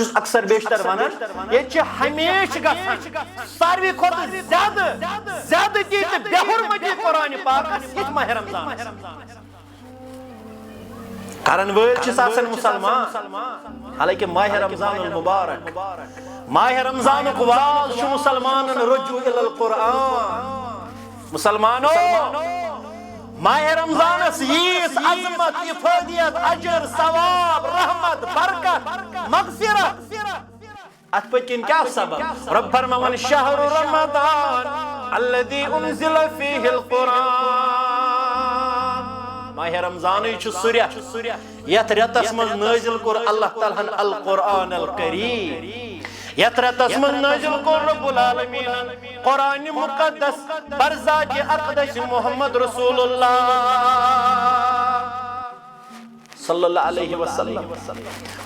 بچس اکثر بیشتر ونان یہ ہمیشہ گژھان ساروی کھوتہ زیادہ تی بے حرمتی قرآن پاک یہ ماہ رمضان کرن وٲلۍ چھِ آسان مسلمان حالانکہ ماہ رمضان المبارک ماہ رمضان واز چھُ مسلمانن رجوع الی القرآن مسلمانو ماہ رمضان یس عظمت افادیت اجر ثواب رحمت برکت مغفرت ات پتکن کیا سبب رب فرمان شہر رمضان الذي انزل فيه القرآن ماہ رمضان چھ سورہ یت رتس من نازل کور اللہ تعالی القرآن الکریم یت رتس من نازل کور رب العالمین قرآن مقدس برذات اقدس محمد رسول اللہ صلی اللہ علیہ وسلم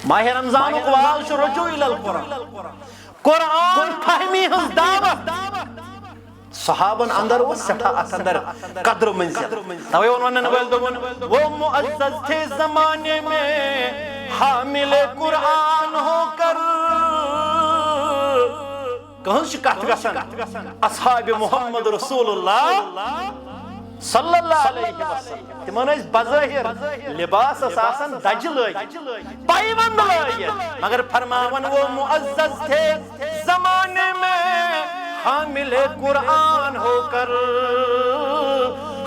ماہ رمضان واز چھ رجوع الی القرآن قرآن فہمی ہز دعوت صحابن اندر وہ سٹھا ات اندر قدر منزل توے ونن ول دومن وہ معزز تھے زمانے میں حامل قرآن ہو کر کہنش کت گژھان اصحاب محمد رسول اللہ صلی اللہ علیہ وسلم تمن بظاہر لباس آسان دج لٲگِتھ پایبند لٲگِتھ مگر فرماون وہ معزز تھے زمانے میں حامل قرآن ہو کر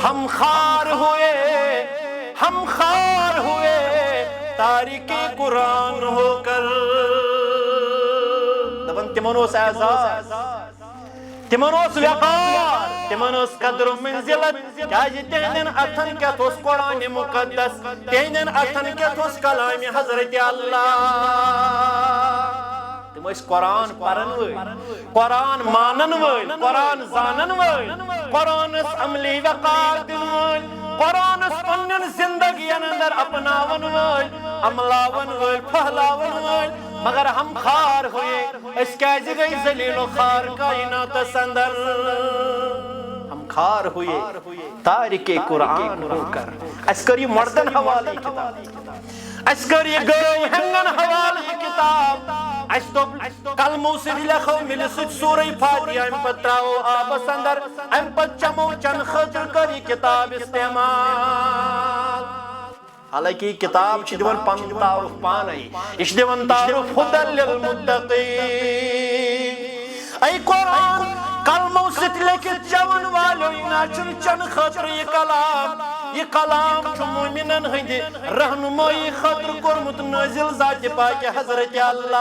ہم خار ہوئے تارک قرآن ہو کر دپن تمن اوس اعزاز تمن اوس وقار تمن اوس قدر و منزلت کیازِ تہندین اتھن کیٛاہ اوس قرآن مقدس تہندین اتھن کیٛاہ اوس کلام حضرت اللہ تم اس قرآن پرن وٲلۍ قرآن مانن وٲلۍ قرآن زانن وٲلۍ قرآنس عملی وقار دن وٲلۍ قرآنس پنن زندگین اندر اپناون وٲلۍ عملاون وٲلۍ پھہلاون وٲلۍ مگر ہم خار ہوئے اس کیازِ گئی ذلیل و خار کائناتس اندر ہم خار ہوئے تارک قرآن ہو کر اس کر یہ مردن حوالی کتاب اس کر یہ گئی ہنگن حوالی کتاب اس تو کلمو سے لکھو مل سچ سورہ فاتحہ ام پت تراو آبس اندر ام پت چمو چن خطر کری کتاب استعمال حالانکہ یہ کتاب چھ دیون پن تعارف پانے یہ چھ دیون تعارف ہدی للمتقین ای قرآن کلمو ست لکھت چون والو نا چن چن خطر یہ کلام چھ مومنن ہند رہنمائی خطر کورمت نازل ذات پاک حضرت اللہ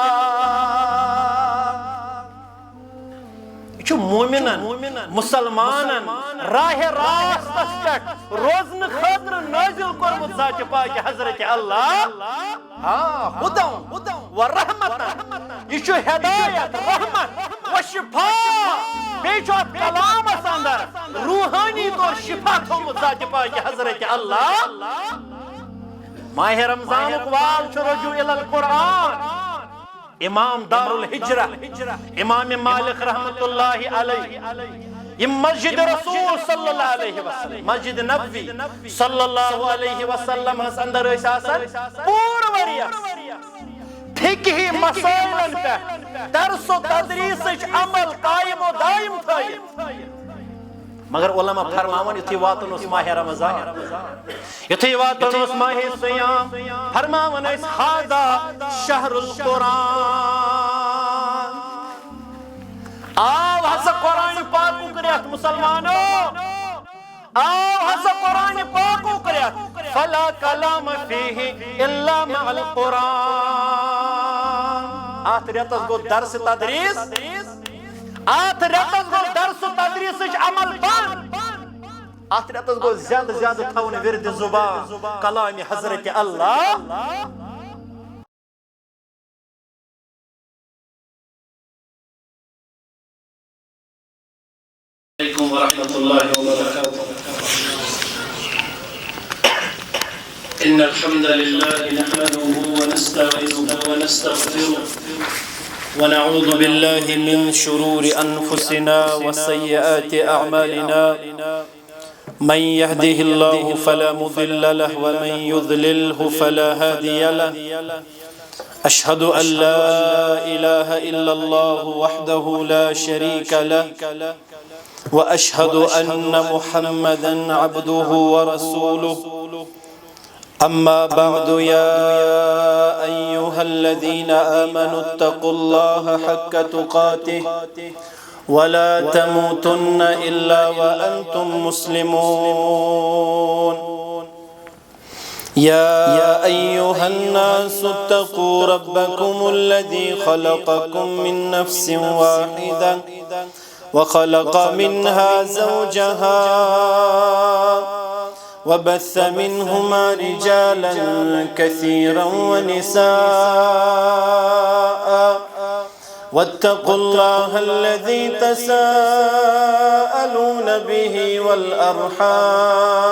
یہ مومنن مسلمانن راہ راستس پہ روزن خاطر نازل کورمت ذات پاک حضرت اللہ ہدی و رحمت یہ ہدایت رحمت و شفاء بیچو کلام اندر روحانی طور شفا تھومت ذات پاک حضرت اللہ ماہ رمضان وال رجوع الی القرآن امام دار الحجرہ امام مالک رحمت اللہ علیہ یہ مسجد رسول صلی اللہ علیہ وسلم مسجد نبوی صلی اللہ علیہ وسلم اندر آسان پور وریس فقہی مسائلن پہ درس و تدریس عمل قائم و دائم تھائیت مگر علماء فرماون یتھی واتن اس ماہ رمضان یتھی واتن اس ماہ سیام فرماون اس ہذا شہر القرآن آو ہسا قرآن پاکو کریت مسلمانو آو ہسا قرآن پاکو کریت فلا کلام فیہ الا مع القرآن آت ریتس گو درس تدریس آت ریتس گو درس تدریس عمل بند آت ریتس گو زیادہ زیادہ تھون ورد زبان کلام حضرت اللہ علیکم ورحمۃ اللہ وبرکاتہ ان الحمد لله نحمده ونستعينه ونستغفره ونعوذ بالله من شرور انفسنا وسيئات اعمالنا من يهده الله فلا مضل له ومن يضلله فلا هادي له أشهد أن لا إله إلا الله وحده لا شريك له وأشهد أن محمدًا عبده ورسوله أما بعد يا أيها الذين آمنوا اتقوا الله حق تقاته ولا تموتن إلا وأنتم مسلمون يا أيها الناس اتقوا ربكم الذي خلقكم من نفس واحدة وخلق منها زوجها وبث منهما رجالا كثيرا ونساء واتقوا الله الذي تساءلون به والأرحام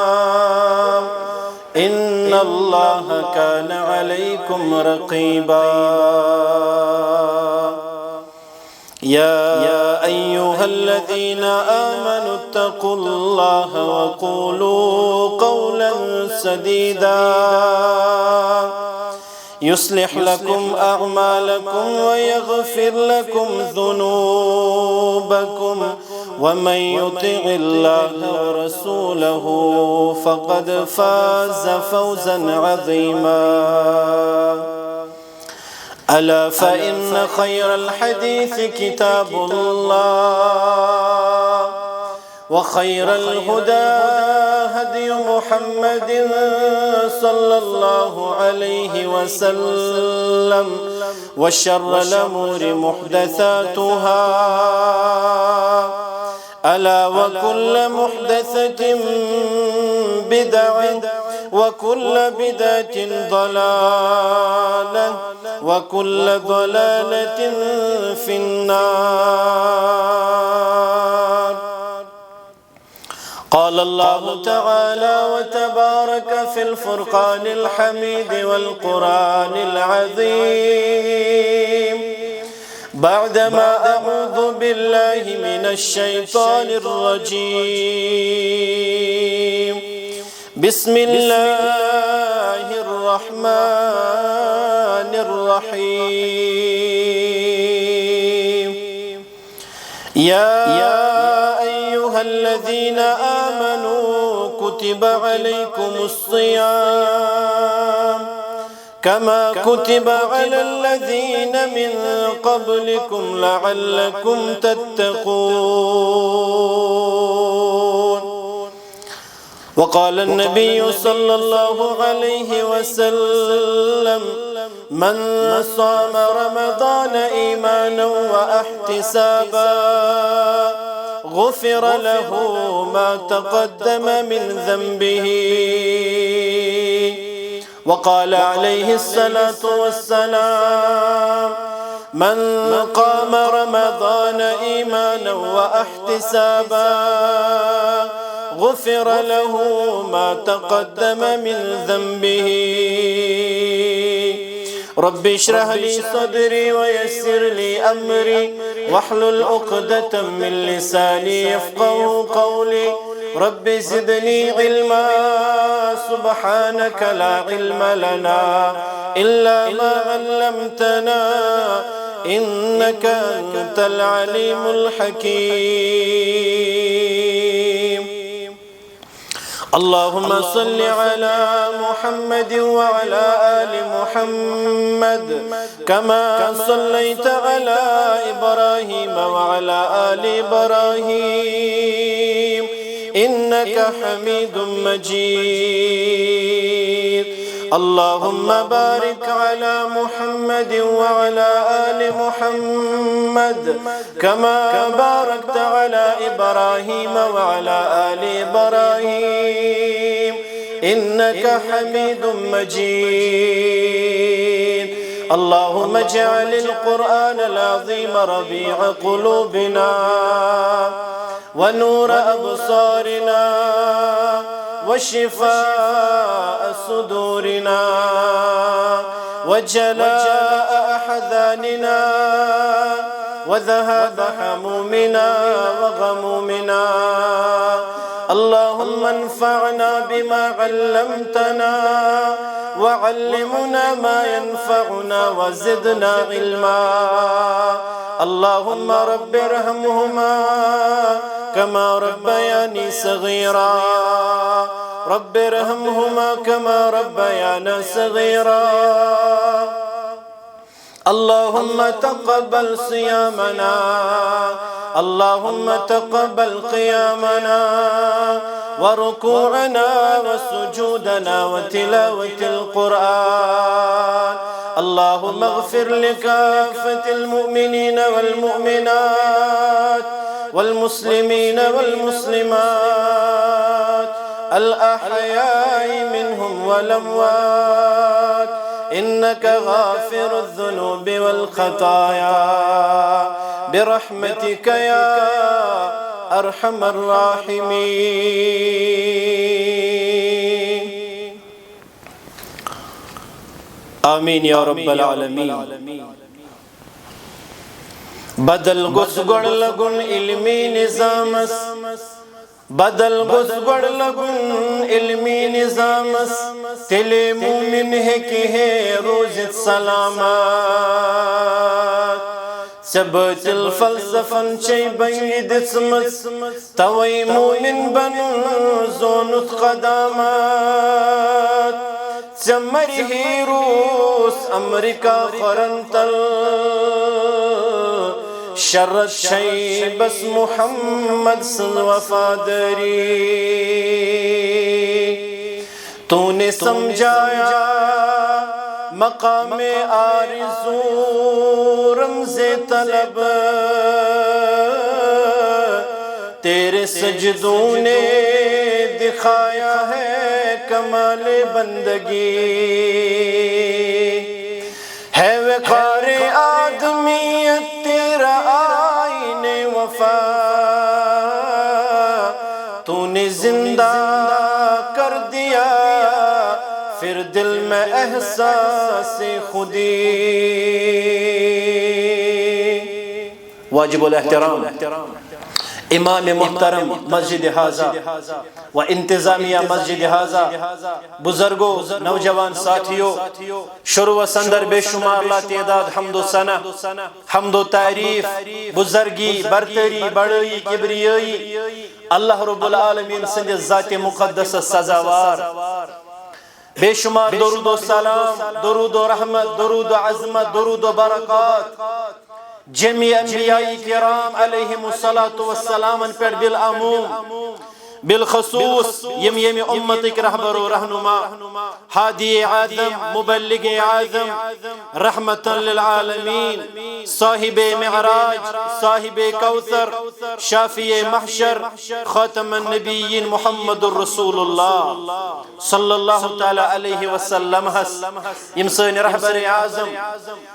إن الله كان عليكم رقيبا يا أيها الذين آمنوا اتقوا الله وقولوا قولا سديدا يصلح لكم أعمالكم ويغفر لكم ذنوبكم ومن يطع الله ورسوله فقد فاز فوزا عظيما ألا فإن خير الحديث كتاب الله وخير الهدى هدي محمد صلى الله عليه وسلم وشر الأمور محدثاتها ألا وكل محدثة بدعة وكل بدعة ضلالة وكل ضلالة في النار قال الله تعالى وتبارك في الفرقان الحميد والقرآن العظيم بعدما أعوذ بالله من الشيطان الرجيم بسم الله الرحمن الرحيم يا أيها الذين آمنوا كتب عليكم الصيام كما كتب على الذين من قبلكم لعلكم تتقون وقال النبي صلى الله عليه وسلم من صام رمضان إيمانا واحتسابا غفر له ما تقدم من ذنبه وقال عليه الصلاة والسلام من قام رمضان إيمانا واحتسابا غفر له ما تقدم من ذنبه رب اشرح لي صدري ويسر لي أمري واحلل عقدة من لساني يفقهوا قولي رب زدني علما سبحانك لا علم لنا إلا ما علمتنا إنك أنت العليم الحكيم اللهم صل على محمد وعلى آل محمد كما صليت على إبراهيم وعلى آل إبراهيم إنك حميد مجيد اللهم بارك على محمد وعلى آل محمد كما باركت على إبراهيم وعلى آل إبراهيم إنك حميد مجيد اللهم اجعل القرآن العظيم ربيع قلوبنا ونور أبصارنا وشفاء صدورنا وجلاء أحزاننا وذهاب همومنا وغمومنا اللهم انفعنا بما علمتنا وعلمنا ما ينفعنا وزدنا علما اللهم رب ارحمهما كما ربياني صغيرا رب ارحمهما كما ربيانا صغيرا اللهم تقبل صيامنا اللهم تقبل قيامنا وركوعنا وسجودنا وتلاوة القرآن اللهم اغفر لكافة المؤمنين والمؤمنات والمسلمين والمسلمات الأحياء منهم والأموات إنك غافر الذنوب والخطايا برحمتك يا أرحم الراحمين آمين يا رب العالمين بدل گسگڑ لگن علمی نظامس بدل گسگڑ لگن علمی نظامس تیلے مومن ہے کہ ہے روزت سلامات سبت الفلسفن چی بید اسمس توی مومن بنن زونت قدامات سمری ہی روس امریکہ خرنتل شرط شئی بس محمد صلی وفادری تو نے سمجھایا مقام آرزو رمز طلب تیرے سجدوں نے دکھایا ہے کمال بندگی ہے وقار آدمیت تیرا آئین وفا تو نے زندہ کر دیا پھر دل میں احساس خودی واجب الاحترام امام محترم مسجد حاضہ و انتظامیہ مسجد حاضہ بزرگوں نوجوان ساتھیوں شروع و سندر بے شمار لا تعداد حمد و ثنا حمد و تعریف بزرگی برتری بڑی کبریائی اللہ رب العالمین سند ذات مقدس سزاوار بے شمار درود و سلام درود و رحمت درود و عظمت درود و برکات جميع انبیاء کرام علیہم الصلاة والسلام پر بالعموم بالخصوص یم امتک رہبر و رہنما ہادی اعظم مبلغ اعظم رحمتا للعالمین صاحب معراج صاحب کوثر شافی محشر خاتم النبیین محمد الرسول اللہ صلی اللہ تعالی علیہ وسلم یم سن رہبر اعظم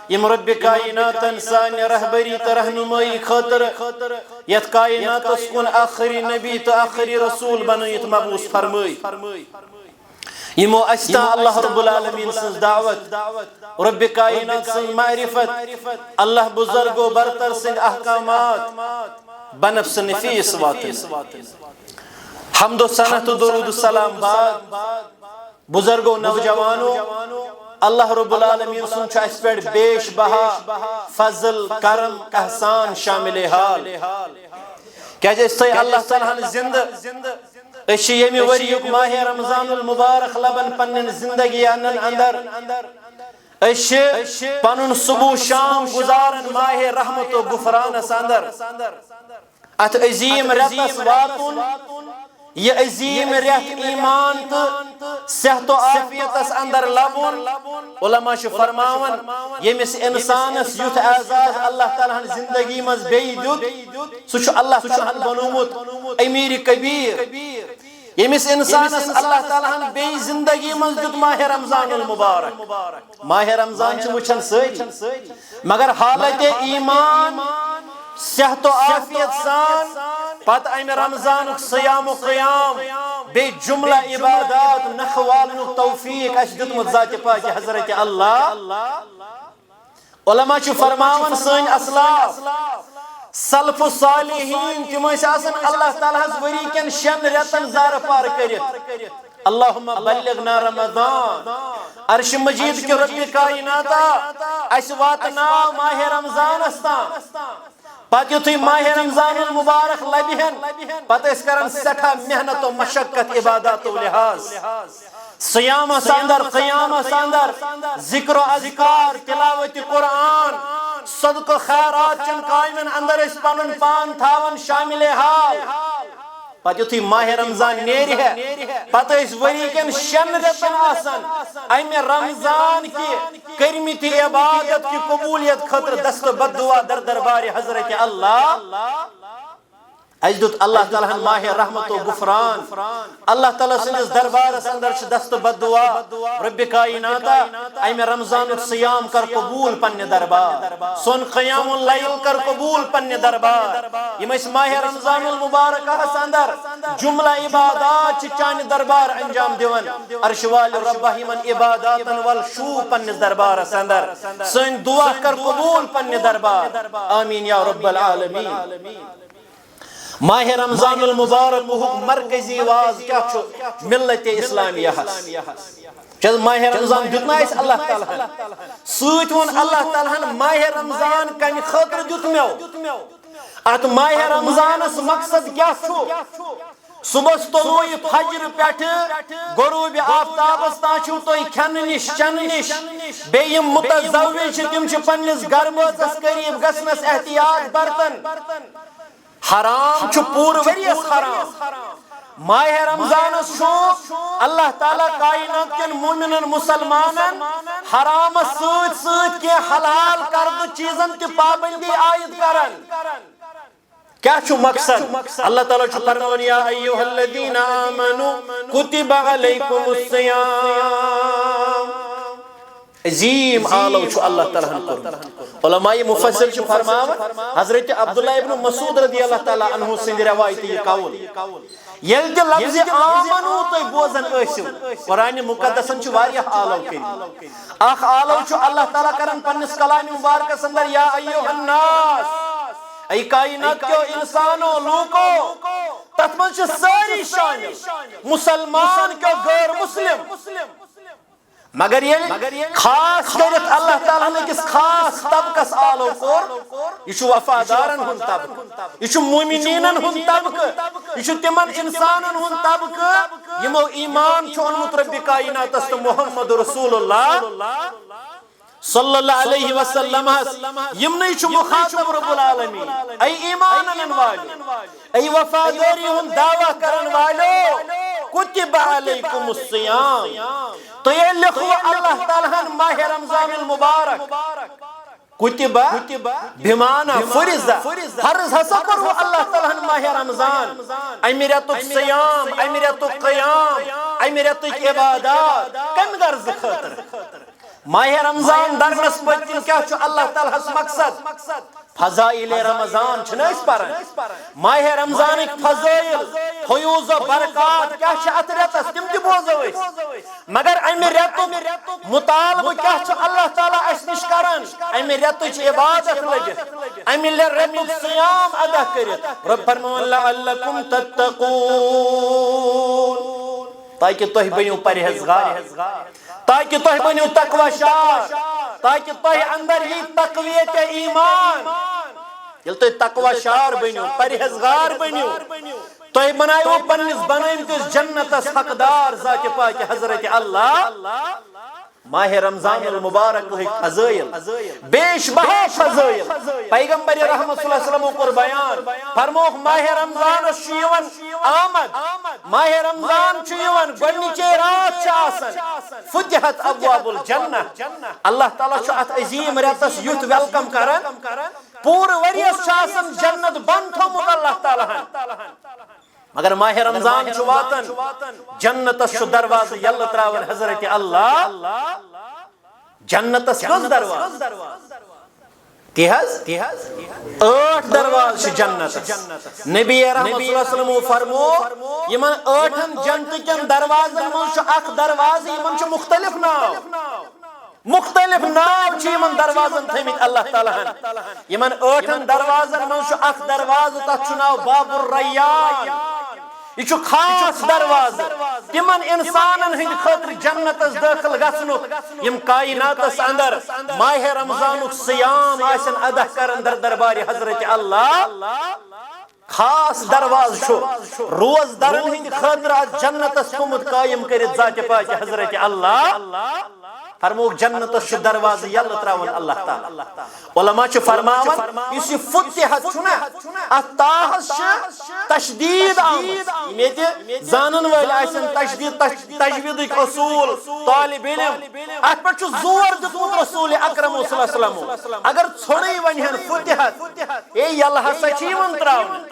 یم رب کائنات انسان رہبری ترہنمائی خاطر یت کائنات اسکن آخری نبی تو آخری رسول بنیت مبعوث فرمائی یمو اشتا اللہ رب العالمین سنز دعوت رب کائنات سنز معرفت اللہ بزرگ و برتر سنز احکامات بنفس نفیس واتن حمد و ثنا و درود و سلام بعد بزرگ و نوجوانوں اللہ رب العالمین سن چھ اس پر بیش بہا فضل کرم احسان شامل حال کیا جیسے اللہ تعالیٰ نے زندہ اشی یمی وریق ماہ رمضان المبارک لبن پنن زندگی انن اندر اشی پنن صبح شام گزارن ماہ رحمت و غفران اندر ات عظیم رتس واتن یہ عظیم ریت ایمان تو صحت و عافیت اس اندر لبن علماء شو فرماون یمس انسانس یوت اعزاز اللہ تعالیٰ زندگی مز بیئی دیت سوچو اللہ تعالیٰ بنومت امیر کبیر یمس انسانس اللہ تعالیٰ بیئی زندگی مز دیت ماہ رمضان المبارک ماہ رمضان چھ وچھن سری مگر حالت ایمان صحت و عافیت سان پت ام رمضان صیام و قیام بے جملہ عبادات نخوالن توفیق اش دتمت ذات پاک حضرت اللہ علماء چھ فرماون سن اسلاف سلف صالحین تم آسان اللہ تعالیٰ وری کن 6 رتن زار پار کرت اللہم بلغنا رمضان عرش مجید کے رب کائناتا اس واتنا ماہ رمضان استان پتہ یتھے ماہ رمضان المبارک لبہن پتہ اس کرن سٹھا محنت و مشقت عبادات و لحاظ سیام ساندر قیام ساندر ذکر و اذکار تلاوت قرآن صدق و خیرات چن قائمن اندر اس پنن پان تھاون شامل حال پتہ یتھے ماہ رمضان نیری ہے پتہ اس وری کن 6 رتن آسان ایم رمضان کی کرمتی عبادت کی قبولیت خطر دست بددعا در دربار حضرت اللہ اجدت اللہ تعالیٰ ماہ رحمت و غفران اللہ تعالیٰ سندس دربار اندر دست بددعا رب کائناتا ایم رمضان سیام کر قبول پن دربار سن قیام اللیل کر قبول پن دربار یم اس ماہ رمضان المبارک اندر جملہ عبادات چان دربار انجام دیون عرش وال رب یمن عبادات والشو پن دربار اندر سن دعا کر قبول پن دربار آمین یا رب العالمین ماہ رمضان المبارک مرکزی واز کیا چھو ملت اسلامیہ چل ماہ رمضان دیتنا اس اللہ تعالیٰ سوچ ون اللہ تعالیٰ ماہ رمضان کمی خطر دیتمیو ات ماہ رمضان اس مقصد کیا چھو صبح طلوع فجر پیٹھ غروب آفتاب استانچو تو کھن نش چن نش بیم متزوج تم چھ پنس گرمس قریب گسنس احتیاط برتن حرام چھ پور وریس حرام ماہ رمضان شوق اللہ تعالیٰ کائنات کن مومنن مسلمانن حرام سوچ سوچ کے حلال کرد چیزن کی پابندی عائد کرن کیا چھو مقصد اللہ تعالیٰ چھو فرمان یا ایوہ الذین آمنوا کتب علیکم الصیام عظیم آلو چھو اللہ تعالیٰ کرد علماء مفسر چھو فرمان حضرت عبداللہ ابن مسعود رضی اللہ تعالیٰ عنہ سند روایتی یہ قول یل کہ لفظ آمنو تو بوزن ایسو قرآن مقدسن چھو واریہ آلو کری آخ آلو چھو اللہ تعالیٰ کرن پنس کلام مبارک سندر یا ایوہ الناس ای کائنات کیو انسانو لوکو تطمن چھو ساری شامل مسلمان کیو غیر مسلم مگر یہ خاص کرت اللہ تعالیٰ نے کس خاص طبقس آلو کور یہ چھو وفادارن ہن طبق یہ چھو مومنینن ہن طبق یہ چھو تمن انسانن ہن طبق یمو ایمان چھو انمت رب کائنات است محمد رسول اللہ صلی اللہ علیہ وسلم یمنی چھو مخاطب رب العالمین ای ایمانن والو ای وفاداری ہن دعویٰ کرن والو کتب علیکم الصیام تو یہ لکھو اللہ تعالیٰ ماہ رمضان المبارک کتب بمانا فرزہ فرض حسا کرو اللہ تعالیٰ ماہ رمضان امیرت سیام امیرت قیام امیرت عبادات کم غرض خاطر ماہ رمضان درنس پتن کیا چھو اللہ تعالیٰ مقصد فضائل رمضان چھنا اس پر ماہ رمضان ایک فضائل فیوز و برکات کیا چھو اتریتس تم کی بوزو اس مگر امی ریتو مطالب کیا چھو اللہ تعالیٰ اس نشکرن امی ریتو چھ عبادت لگت امی ریتو سیام ادا کرت رب فرمان لعلکم تتقون تاکہ توہ بنیو پرہیزگار تاکہ توہ بنیو تقوی شار تاکہ توہ اندر ہی تقویت ایمان یل توہ تقوی شار بنیو پرہیزگار بنیو توہ بنائیو پنس بنائیم کس جنت اس حقدار ذات پاک حضرت اللہ ماہ رمضان المبارک ہوئی فضائل بیش بہا فضائل پیغمبر رحمت صلی اللہ علیہ وسلم کو بیان فرموک ماہ رمضان شیون آمد ماہ رمضان شیون گنیچے رات چاسن فتحت ابواب الجنہ اللہ تعالیٰ چاہت عظیم رہتس یوت ویلکم کرن پور وریس چاسن جنت بند تھومت اللہ تعالیٰ مگر ماہ رمضان چواتن جنت شو دروازہ یل تراون حضرت اللہ جنت کس دروازہ تیہز 8 دروازہ جنت نبی رحمت صلی اللہ علیہ وسلم فرمو یمن 8 جنت کن دروازن من شو اخ دروازہ یمن شو مختلف ناو مختلف ناو چھ یمن دروازن تھمت اللہ تعالیٰ ہن یمن 8 دروازن من چھ اخ دروازہ تتھ چھ ناو باب الریان یہ چھ خاص دروازہ تمن انسانن ہند خاطر جنتس داخل گژھنک یم کائناتس اندر ماہ رمضانک صیام آسن ادا کرن در دربار حضرت اللہ خاص درواز چھو روز درن ہند خاطر جنتس کمت قائم کرت ذات پاک حضرت اللہ فرموک جنتس چھ دروازہ یل تراون اللہ تعالی علماء چھ فرماون اس فتحت چھنا اتاہس چھ تشدید آمد میتے زانن ویل آسن تشدید تجوید اصول طالب علم ات پر چھ زور دتمت رسول اکرم صلی اللہ علیہ وسلم اگر چھوڑی ونہن فتحت اے یل ہسا چھ ون تراون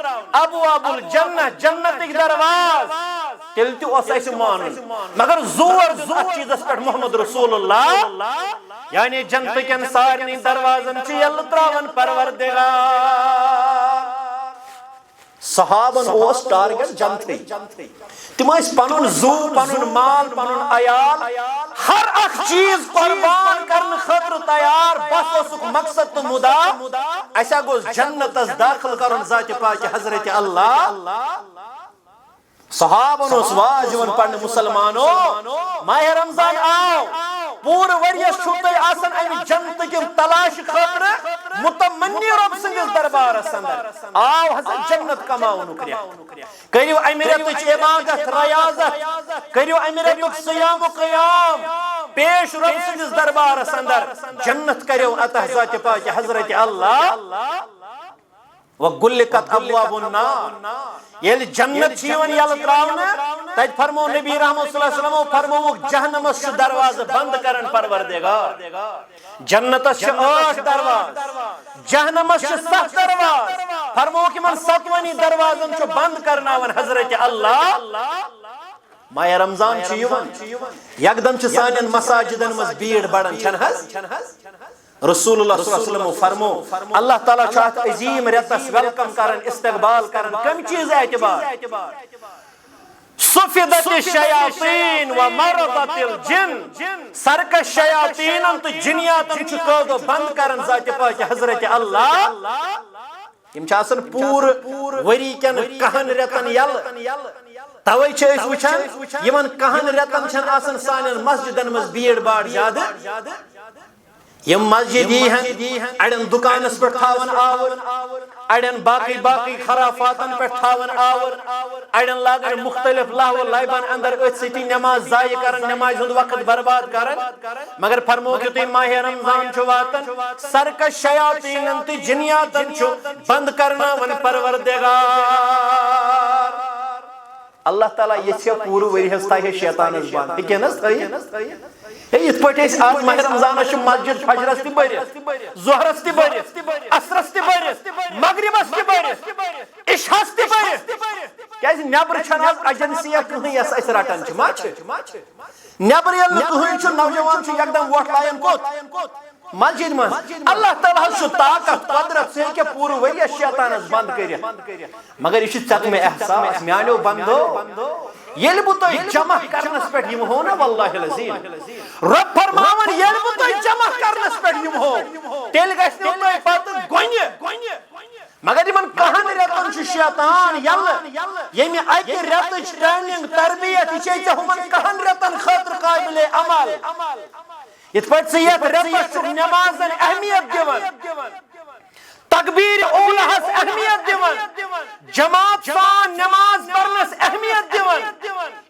ابواب الجنہ جنت درواز تیل تہ اس اسہ مانن مگر زور چیزس پر محمد رسول اللہ یعنی جنت کن سارنی دروازن چھ یل تراون پروردگار صحابن اوس ٹارگٹ جنتی تم اس پنن زو پنن مال پنن عیال ہر اخ چیز قربان کرن خاطر تیار بس اسک مقصد تو مدا ایسا گوس جنتس داخل کرن ذات پاک حضرت اللہ صحابن اس واجبن پڑھنے مسلمانوں ماہ رمضان آو پور وریس چھتے آسن امی جنت کی تلاش خاطر متمنی رب سنگس دربار اندر آو حضرت جنت کماؤ نکریا کریو امیرت عبادت ریاضت کریو امیرت صیام و قیام پیش رب سنگس دربار اندر جنت کریو عطا ذات پاک حضرت اللہ وَغُلِّقَتْ أَبْوَابُ النَّارِ یل جنت چیون یل تراؤنا تج فرمو نبی رحمت صلی اللہ علیہ وسلم فرمو جہنمس چھ دروازہ بند کرن پروردگار جنتس چھ 8 دروازہ جہنمس چھ 7 دروازہ فرمو کہ من 7ویں دروازن چھ بند کرناون حضرت اللہ ماہ رمضان چھ یوان یکدم چھ سانین مساجدن مز بھیڑ بڑن چھن حض رسول اللہ صلی اللہ علیہ وسلم فرمو اللہ تعالیٰ چاہت عظیم رتس ویلکم کرن استقبال کرن کم چیز اعتبار صفدت الشیاطین و مرضت الجن سرکش شیاطین تو جنیاتن چکو بند کرن ذات پاک حضرت اللہ یم چاسن پور وری کن کہن رتن یل توئی چھ اس وچھن یمن کہن رتن چھن آسن سانن مسجدن مز بھیڑ باڑ زیادہ یم مسجد ہیں اڑن دکانس پر تھاون آور اڑن باقی خرافاتن پر تھاون آور اڑن لاگن مختلف لاہو لائبان اندر ات سٹی نماز ضائع کرن نماز ہند وقت برباد کرن مگر فرمو کہ تھی ماہ رمضان چھ واتن سرکش شیاطینن تی جنیاتن چھ بند کرنا ون پروردگار اللہ تعالیٰ یہ چھ پور وریہس تھا شیطانس بند تکینس تھا ات پہ آج ماہ رمضان مسجد فجرس تہ برت ظہرس تہ برت عصرس تہ برت مغربس تہ برت عشاءس تہ برت کیاز نبر چھن آز ایجنسی کہیں یس اس رٹان چھ ما چھ نبر یل کہیں چھ نوجوان چھ یکدم ووٹ لائن کوت مسجد من اللہ تعالیٰ چھ طاقت قدرت سے کہ پور وری شیطانس بند کرت مگر یہ چھ میں احساس میانو بندو یل بو تو جمع کرنس پہ یم ہو نا واللہ العظیم رب فرماون یل بو تو جمع کرنس پہ یم ہو تیل گژھِ نہٕ تۄہہِ پتہٕ گۄنہِ مگر یمن کہن رتن چھ شیطان یل ییٚمہِ اکہِ رتٕچ ٹریننگ تربیت یہ چھِ ہمن کہن رتن خاطر قابل عمل یتھ پٲٹھۍ ژٕ یتھ رٮ۪تس چھُکھ نمازن اہمیت دِوان تکبیر اولہس اہمیت دیون جماعت سان نماز پڑھنس اہمیت دیون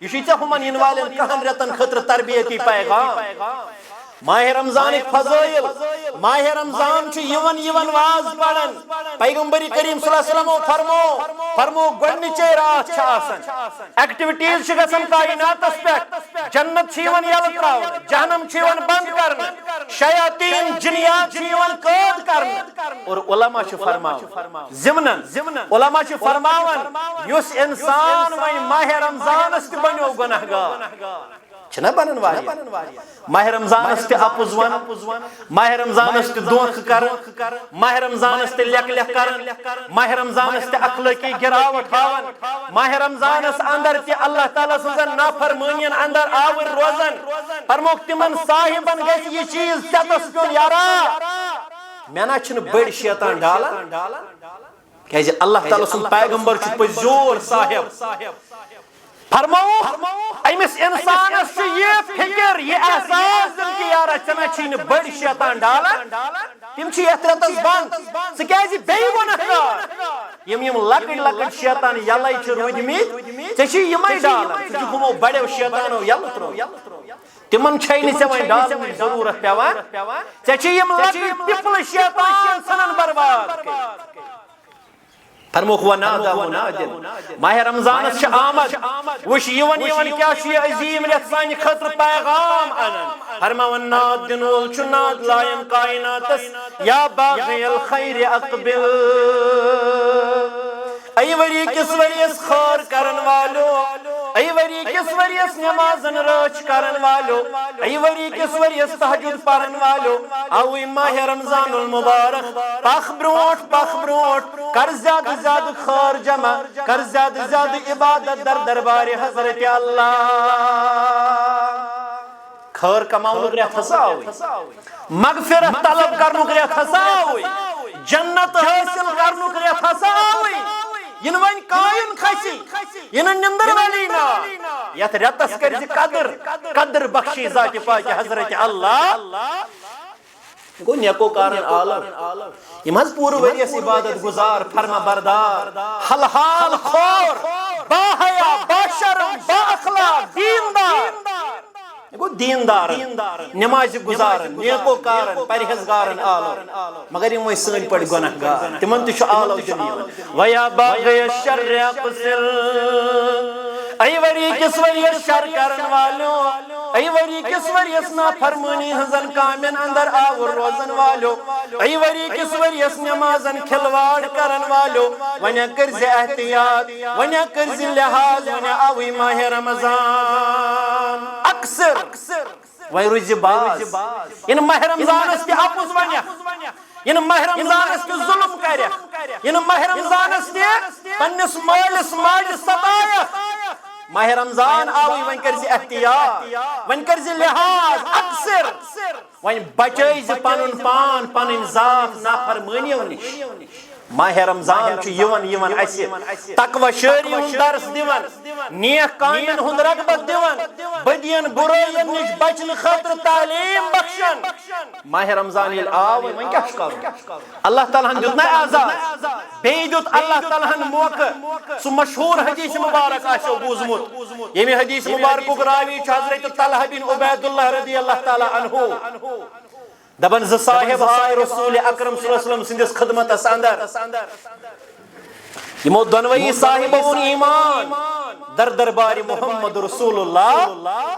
یہ چھ ہمن ین والن کہن رتن خطر تربیتی پیغام ماہ رمضان فضائل ماہ رمضان چھ یون واز پڑھن پیغمبر کریم صلی اللہ علیہ وسلم فرمو گۄڈنِچے رات چھ آسان ایکٹیویٹیز چھ گژھان کائناتس پٮ۪ٹھ جنت چھ یون یلہٕ تراونہٕ جہنم چھ یون بند کرنہٕ شیاطین جنیات چھ یون قٲد کرنہٕ اور علماء چھ فرماون ضمنن علماء چھ فرماون یس انسان وۄنۍ ماہ رمضانس تہ بنیو گناہگار چھنا بنن واریاہ ماہ رمضانس تہ اپز ون ماہ رمضانس تہ دھوکہ کرن ماہ رمضانس تہ لیک لیک کرن ماہ رمضانس تہ اخلاقی گراوٹ ہاون ماہ رمضانس اندر تہ اللہ تعالیٰ سٕنزن نافرمانین اندر آور روزن فرموک تمن صاحبن گژھِ یہ چیز ژےٚ پیون یارا مےٚ نا چھنہٕ بٔڑۍ شیطان ڈالان کیازِ اللہ تعالیٰ سُنٛد پیغمبر چھُ پٔزیور صاحب فرماو امس انسانس سے یہ فکر یہ احساس دل کہ یارا چنا چھین بڑ شیطان ڈالان تم چھ یتھ رتس بند س کیازِ بیٚیہِ وونکھ یم لکڑ لکڑ شیطان یلے چھ روٗدمٕتۍ ژےٚ چھ یمے ڈالان ژٕ چھُکھ یمو بڑیو شیطانو یلہٕ ترٛوومُت تمن چھے نہٕ ژےٚ وۄنۍ ڈالنٕچ ضروٗرت پیوان ژےٚ چھ یم لکڑ پِپلہٕ شیطان ژھٕنان برباد فرموک ونادا منادن ماہ رمضانس چھ آمد وش یون کیا چھ یہ عظیم رٮ۪تھ سانہِ خٲطرٕ پیغام انن فرماون ناد دِنہٕ وول چھُ ناد لاین کائناتس یا باغی الخیر اقبل ای وری کس وریس خور کرن والو ای وری کس وریس نمازن رچ کرن والو ای وری کس وریس تہجد پرن والو اوی ماہ رمضان المبارک پخ بروٹ کر زیادہ زیادہ خور جمع کر زیادہ زیادہ عبادت در دربار حضرت اللہ خور کماؤنک رٮ۪تھ ہسا آوٕے مغفرت طلب کرنُک رٮ۪تھ ہسا آوٕے جنت حٲصِل کرنُک رٮ۪تھ ہسا آوٕے ین ون قائم کھسی ین نندر والی نا یت رتس کرزِ قدر بخشی ذات پاک حضرت اللہ گو نیکو کارن عالم یم حض پور وریس عبادت گزار فرما بردار حلحال خور با حیا با شرم با اخلاق دیندار گو دیندار نماز گزارن نیکو کارن پرہیزگارن عالم مگر یم سن پڑ گناہ گار تمن تہ آلو دنیا ویا باغی الشر اقصر ای وری کس وریس شر کرن والو ای وری کس وریس نافرمانی ہزن کامن اندر آور روزن والو ای وری کس وریس نمازن کھلواڑ کرن والو ونیا کرز احتیاط ونیا کرز لحاظ ونیا آوی ماہ رمضان اکثر وی روزِ باز ین ماہ رمضانس تہ اپُز ونیکھ ین ماہ رمضانس تہ ظلم کرکھ ین ماہ رمضانس تہ پننس مالس ماجہِ ستایکھ ماہ رمضان آوی ون کرزِ احتیاط ون کرزِ لحاظ اکثر ون بچٲیزِ پنُن پان پنٕنۍ ذات نافرمٲنیو نش ماہ رمضان چھُ یِوان اسہِ تقوی شٲری ہُنٛد درس دِوان نیک کامین ہُنٛد رغبت دِوان بدین برٲیین نش بچنہٕ خٲطرٕ تعلیٖم بخشان ماہ رمضان ییٚلہِ آو وۄنۍ کیاہ چھُ کرُن اللہ تعالیٰ ہن دیُت نا اعزاز بیٚیہِ دیُت اللہ تعالیٰ ہن موقعہٕ سُہ مشہوٗر حدیث مبارک آسیو بوٗزمُت ییٚمہِ حدیث مبارکُک راوی چھُ حضرت طلحہ بن عبید اللہ رضی اللہ تعالیٰ عنہ دبن ز صاحب آئے رسول اکرم صلی اللہ علیہ وسلم سندس خدمت اندر یمو دونوئی صاحب اون ایمان در دربار محمد رسول اللہ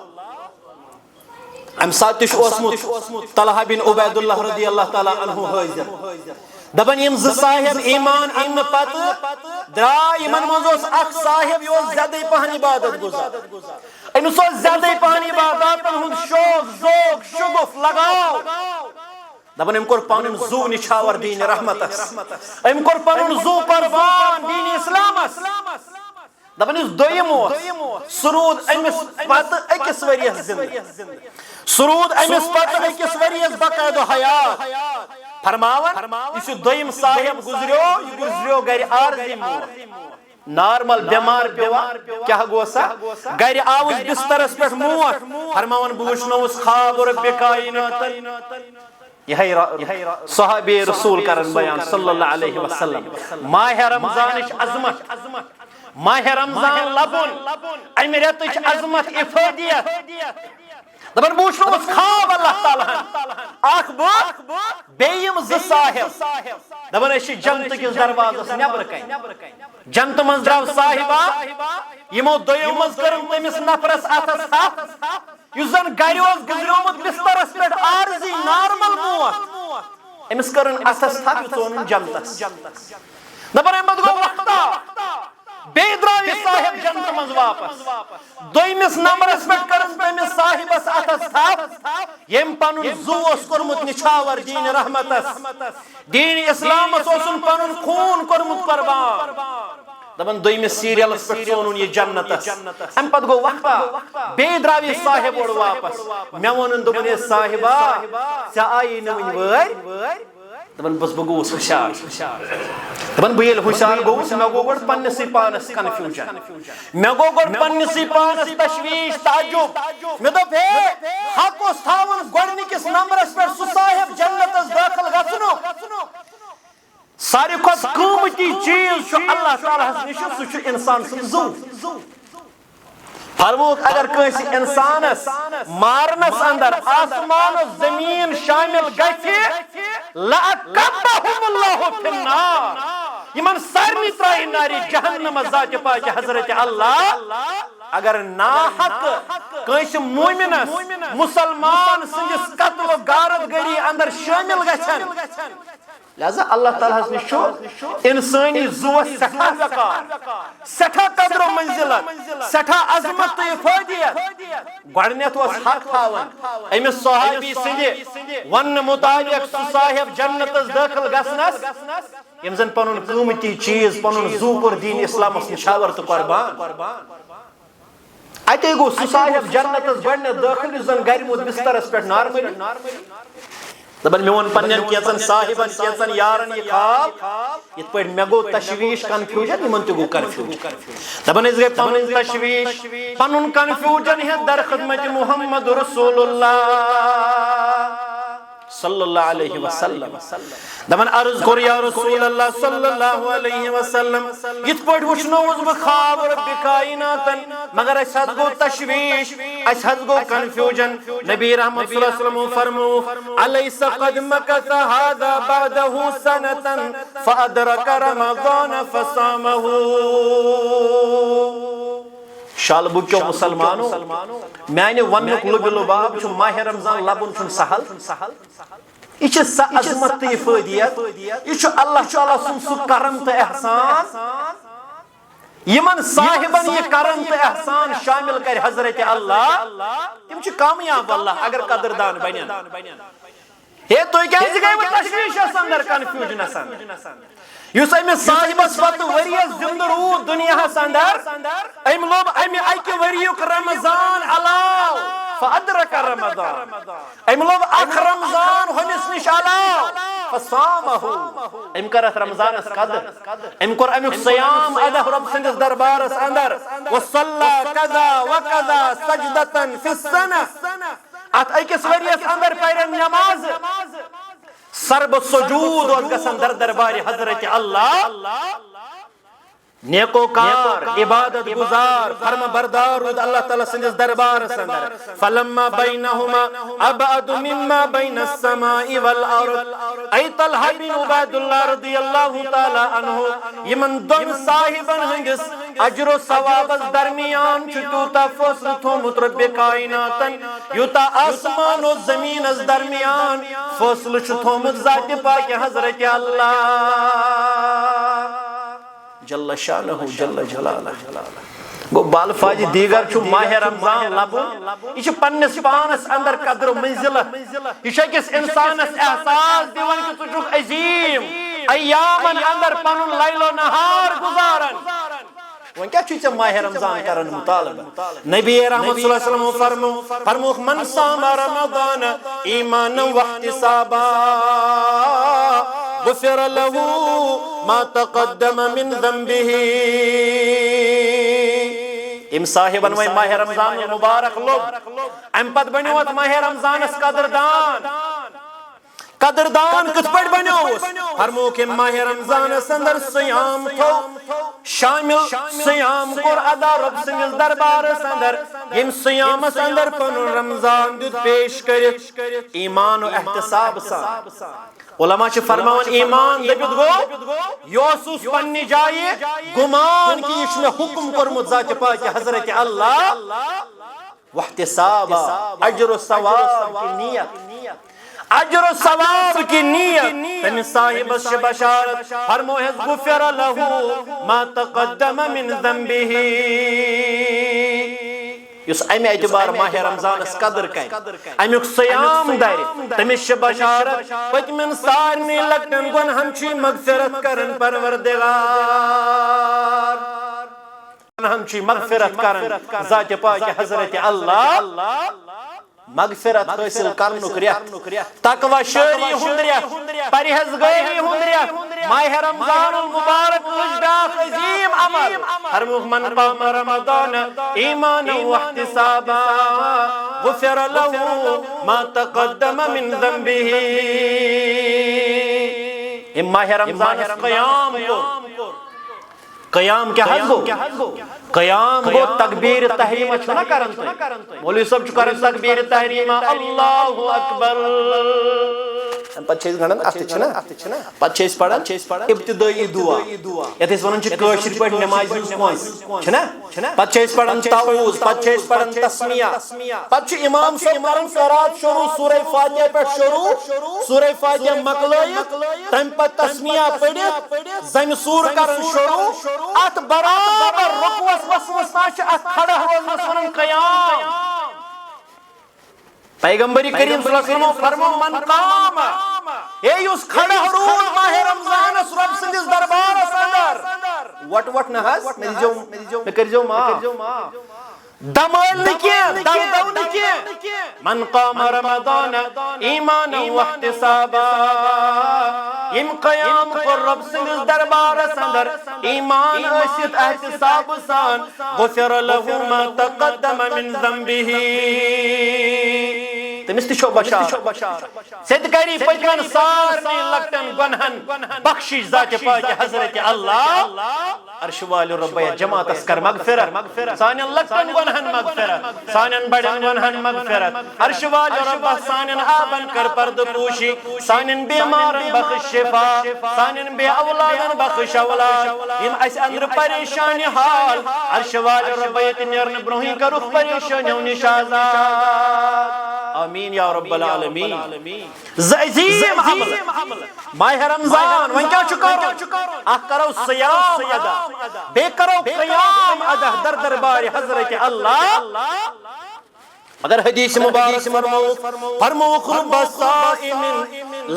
ام ساتش اوسمت طلحہ بن عبید اللہ رضی اللہ تعالی عنہ حاضر دبن یم ز صاحب ایمان ان پت درا یمن منز اخ صاحب یو زیادہ پہن عبادت گزار امس زیادہ پہن عبادتن ہند شوق ذوق شگف لگاو دبن ام کور پنن زو نچھاور دین رحمتس ام کور پنن زو قربان دین اسلامس دبن اس دویمو سرود امس پت اکس وریس زندہ سرود امس پت اکس وریس باقاعدہ حیات فرماون اس دویم صاحب گزریو گر عارضی موت نارمل بیمار پیوا کیا گوسا گر آوس بسترس پہ موت فرماون بوشنوس خواب رب کائنات یہ صحابی رسول کرن بیان صلی اللہ علیہ وسلم ماہ رمضانش عظمت ماہ رمضان لبن امی رتچ عظمت افادیت دبن بوشنوس خواب اللہ تعالیٰ اخ بو بیم ز صاحب دبن اسی جنت کس دروازس نبر کن جنت من درو صاحبہ یمو دویو مز کرن تمس نفرس اتس ہتھ یس زن گریوس گزریومت بسترس پہ عارضی نارمل موت امس کرن اتس ہتھ ژونن جنتس دبن امت گو وقتا بے دراوی صاحب جنت مز واپس دویمس نمبرس پہ کرن تمس صاحبس اتس تھپ یم پنن زو اس کورمت نچھاور دین رحمتس دین اسلامس اوسن پنن خون کورمت قربان دپن دویمس سیریلس پہ ژونن یہ جنتس ام پت گو وقتا بے دراوی صاحب اور واپس مے ونن دوپن اے صاحبہ ژے آئی نہ ون وٲرۍ دپن بس بہ گوس ہوشیار دپن بہ ییٚلہِ ہوشیار گوس مے گو گۄڈٕ پننسٕے پانس کنفیوجن مے گو گۄڈٕ پننسٕے پانس تشویش تعجب مے دوٚپ ہے حق اوس تھاوُن گۄڈنِکِس نمبرس پٮ۪ٹھ سُہ صاحب جنتس دٲخل گژھنُک ساروی کھۄتہٕ قۭمتی چیٖز چھُ اللہ تعالیٰ ہس نِش سُہ چھُ انسان سُنٛد زُو فرموک اگر کٲنٛسہِ انسانس مارنس اندر آسمان و زمین شامل گژھِ لأکبہم اللہ فی النار یمن سارنٕے ترٛایہِ نارِ جہنم ذاتِ پاکہِ حضرت اللہ اگر ناحق کٲنٛسہِ مومنس مسلمان سٕنٛدِس قتل و غارت گری اندر شٲمل گژھن لہذا اللہ تعالیٰ ہس نش انسانی زوس سٹھا وقار سٹھا قدر و منزلت سٹھا عظمت تو افادیت گۄڈنیتھ اوس حق تھاون امس صحابی سندِ ون مطابق سُہ صاحب جنتس دٲخل گژھنس یم زن پنن قۭمتی چیز پنن زو کوٚر دین اسلامس نشاور تو قربان اتے گو سُہ صاحب جنتس گۄڈنیتھ دٲخل یُس زن گرِ موت بسترس پٮ۪ٹھ نارملی دپن مے ون پنن کینژن صاحبن کینژن یارن یہ خواب یت پٲٹھۍ مے گو تشویش کنفیوجن یمن تہِ گو کنفیوجن دپن أسۍ گٔے پنُن تشویش پنُن کنفیوجن ہیٚتھ در خدمت محمد رسول اللہ صلی اللہ علیہ وسلم دپن عرض کوٚر یا رسول اللہ صلی اللہ علیہ وسلم یت پٲٹھۍ وٕچھنووُس بہٕ خواب رب کائناتن مگر اسہِ حظ گوٚو تشویش اسہِ حظ گوٚو کنفیوجن نبی رحمت صلی اللہ علیہ وسلم فرموو الیس قد مکث هذا بعده سنة فادرک رمضان فصامه شالبو کیو مسلمانو میانہ ونک لب لباب چھ ماہ رمضان لبن چھ سہل یہ چھ سہ عظمت تو افادیت یہ چھ اللہ تعالیٰ سن سہ کرم تو احسان یمن صاحبن یہ کرم تو احسان شامل کر حضرت اللہ تم چھ کامیاب اللہ اگر قدردان بنن ہے تو کیازِ گٔیوٕ تشویشس اندر کنفیوجنس اندر یُس أمِس صاحبس پتہٕ ؤریس زندٕ روٗد دُنیاہس اندر أمۍ لوٚب امہِ اکہِ ؤریُک رمضان علاو فأدرک رمضان أمۍ لوٚب اکھ رمضان ہُمِس نِش علاو فصامہو أمۍ کٔر اتھ رمضانس قدر أمۍ کوٚر امیُک صیام ادا رب سٕنٛدِس دربارس اندر وصلى كذا وكذا سجدة في السنة ات أکِس ؤریس اندر پرن نماز سرب سجود اور گسن در دربار حضرت اللہ نیکوکار عبادت گزار فرما بردار رود اللہ تعالیٰ سندس دربار سندر فلما بینہما ابعد مما بین السماء والارض ای طلحہ بن عبید اللہ رضی اللہ تعالیٰ عنہ یمن دون صاحبن ہنگس اجر و ثوابس درمیان چھتوتا فصل تھومت رب کائناتن یوتا آسمان و زمین اس درمیان فصل چھتومت ذات پاک حضرت اللہ جل شانہ جل جلالہ گو بالفاظ دیگر چھو ماہ رمضان لبن یہ پنس پانس اندر قدر و منزلت یہ کس انسانس احساس دیون کہ تو چھوک عظیم ایامن اندر پنن لیل و نہار گزارن وہاں کیا چھوچے ماہ رمضان کرن مطالبہ نبی رحمت صلی اللہ علیہ وسلم فرموک من صام رمضان ایمانا واحتسابا غفر له ما تقدم من ذنبه ام صاحبن وی ماہ رمضان مبارک لوگ ام پت بنیوت ماہ رمضان اس قدردان کت پڑ بنیوس فرموک ماہ رمضان اندر سیام تھو شامل سیام کور ادا رب سندس دربار اندر یم سیام اندر پن رمضان دیت پیش کرت ایمان و احتساب سان علماء چھ فرماون ایمان دبت گو یوسوس پنی جائے گمان کی اس میں حکم کرمت ذات پاک حضرت اللہ واحتسابا اجر و ثواب کی نیت اجر و ثواب کی نیت تم صاحب بشارت فرمو ہے غفر له ما تقدم من ذنبه یس امی اعتبار ماہ رمضان اس قدر کر امیک سیام دار تمس بشارت پتمن سارنی لکٹن گنہن چھ مغفرت کرن پروردگار ہم چھ مغفرت کرن ذات پاک حضرت اللہ مغفرت حاصل کرنک ریت تقوی شری ہند ریت پرہیزگاری ہند ریت ماہ رمضان المبارک اجداخ عظیم عمل ہر من قام رمضان ایمانا واحتسابا غفر له ما تقدم من ذنبه ماہ رمضان قیام قیام کیا گو قیام گو تکبیر تحریمہ چھنا کرن تو مولوی صاحب چھو کرن تکبیر تحریمہ اللہ اکبر پتہ چھس گھنن اتھ چھنا پتہ چھس پڑھن ابتدائی دعا یتھ اس ونن چھ کٲشر پٲٹھۍ نماز ہٕنٛز کونٛس چھنا پتہ چھس پڑھن تعوذ پتہ چھس پڑھن تسمیہ پتہ چھ امام صاحب کرن قرات شروع سورہ فاتحہ پٮ۪ٹھ شروع سورہ فاتحہ مکلٲیِتھ تمہِ پتہٕ تسمیہ پٔرِتھ زمہِ سور کرن شروع ات برابر رکوعس وسوس تام چھ ات کھڑا روزنس ونن قیام پیغمبر کریم صلی اللہ علیہ وسلم فرمو من قام اے یس کھڑا روز ماہ رمضان رب سندس دربارس اندر وٹ نہس مے کرجو ما دمال نکین دردو نکین من قام رمضان ایمانا واحتسابا یم قیام کر رب سندس دربارس اندر ایمان ٲسِتھ احتساب سان غفر له ما تقدم من ذنبه تمس تہ چھو بشارت سید کری پتمن سارنی لکٹن گنہن بخشش ذات پاک حضرت اللہ عرش والی رب جماعتس کر مغفرت سانن لکٹن گنہن مغفرت سانن بڑن گنہن مغفرت عرش والی رب سانن آبن کر پرد پوشی سانن بیمارن بخش شفا سانن بے اولادن بخش اولاد یم اس اندر پریشانی حال عرش والی رب نیرن برونہی کرخ پریشانیوں نش آزاد آمین یا رب العالمین عظیم عمل ماہ رمضان ون کیا کرو اخ کرو صیام ادا بے کرو قیام ادا در دربار حضرت اللہ مگر حدیث مبارک فرمو رب صائم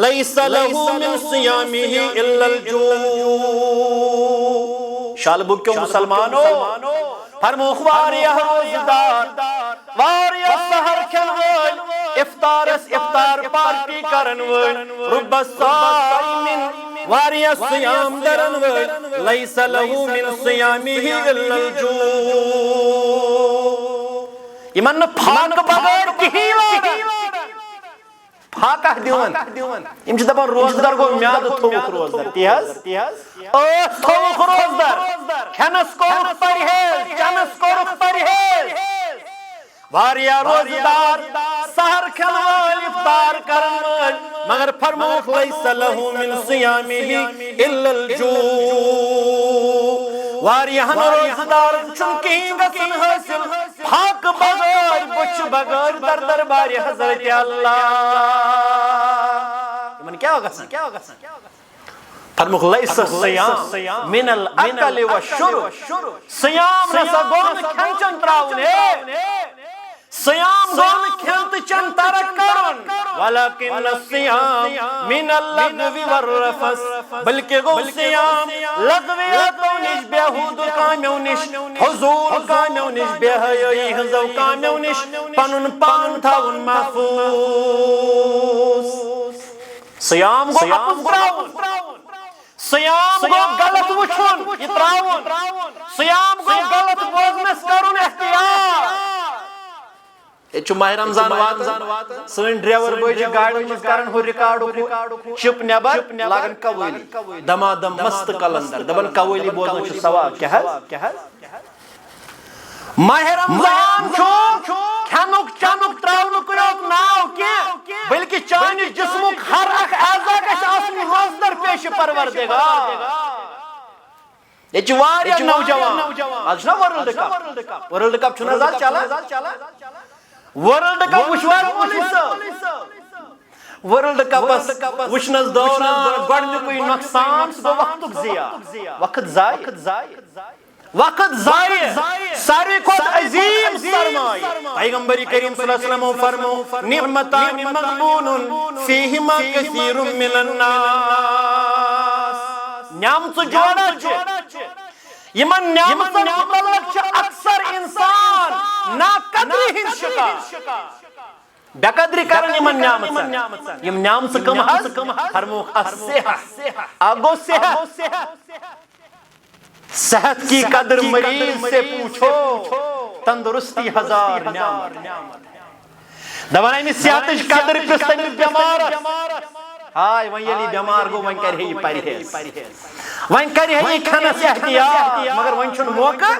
لیس له من صیامه الا الجوع شالبو کیوں مسلمانو فرمو واریہ روزدار واریہ سحر کھن وول افطارس افطار پارٹی کرن وول رب صائم واریہ صیام درن وول لیس له من صیامه الا الجوع یمن پھاک بغیر کہین پھاکہ دیون یم چھ دپان روزدار گو میاد تھوک روزدار تیاز تھوک روزدار کھنس کورُکھ پرہیز چنس کورُکھ پرہیز واریاہ روزدار سحر کھن وٲلۍ افطار کرن وٲلۍ مگر فرموکھ لیس له من صیامه الا الجوع واریاہن روزدارن چھُنہٕ کِہیٖنۍ گژھن حٲصِل پھاکہٕ بغٲر بُچھِ بغٲر در دربارِ حضرت اللہ یمن کیا گژھان فرموکھ لیس الصیام من الاکل والشرب صیام نسا گوٚو نہٕ کھٮ۪ن چٮ۪ن ترٛاوُن صیام گوٚو نہٕ کھٮ۪ن تہٕ چٮ۪ن ترک کرُن ولکن الصیام من اللغو والرفث بلکہ گوٚو صیام لغویاتو نش بےہوٗدٕ کامیو نش فضوٗل کامیو نش بے حیٲیی ہٕنٛزو کامیو نش پنُن پان تھاوُن محفوٗظ صیام گوٚو اپُز ترٛاوُن صیام گوٚو غلط وٕچھُن یہِ ترٛاوُن صیام گوٚو غلط بوزنس کرُن احتیاط یہ ماہ رمضان واتان سن ڈرائیور بٲے گاڑی مز کران ہو ریکارڈ چپ نبر لاگان قوٲلی دما دم مست کلندر دپان قوٲلی بوزن چھ ثواب کیا ماہ رمضان چھُ کھٮ۪نُک چٮ۪نُک ترٛاونُک یوت ناو کینٛہہ بلکہ چانہِ جسمُک ہر اکھ اعضا گژھِ آسُن حاضر پیش پروردگار یہ چھ واریاہ نوجوان آز چھُنا ورلڈ کپ چھُنہٕ آز چلان ورلڈ کپ وچھوا مولوی صاحب ورلڈ کپس وچنس دوران گۄڈنیُکُے نۄقصان سُہ گوٚو وقتُک ضِیاع وقت ضایع وقت ضایع ساروی کھۄتہٕ عظیٖم سرمایہ پیغمبر کریم صلی اللہ علیہ وسلم فرمو نعمتان مغبون فیہما کثیر من الناس نعمتہٕ جوڑا چھِ یمن نعمتن متعلق چھِ اکثر انسان ناقدری ہٕنٛدۍ شکار بے قدری کرن یمن نعمتن یم نعمتہٕ کم حظ فرموکھ الصحہ اکھ گوٚو صحت صحت کی قدر مریض سے پوچھو تندرستی ہزار نعمت دپان امس صحتٕچ قدر پرژھ تٔمِس بٮ۪مارس ہاے وۄنۍ ییٚلہِ یہِ بٮ۪مار گوٚو وۄنۍ کرِ ہے یہِ پرہیز وۄنۍ کرِ ہے یہِ کھٮ۪نس احتیاط مگر وۄنۍ چھُنہٕ موقع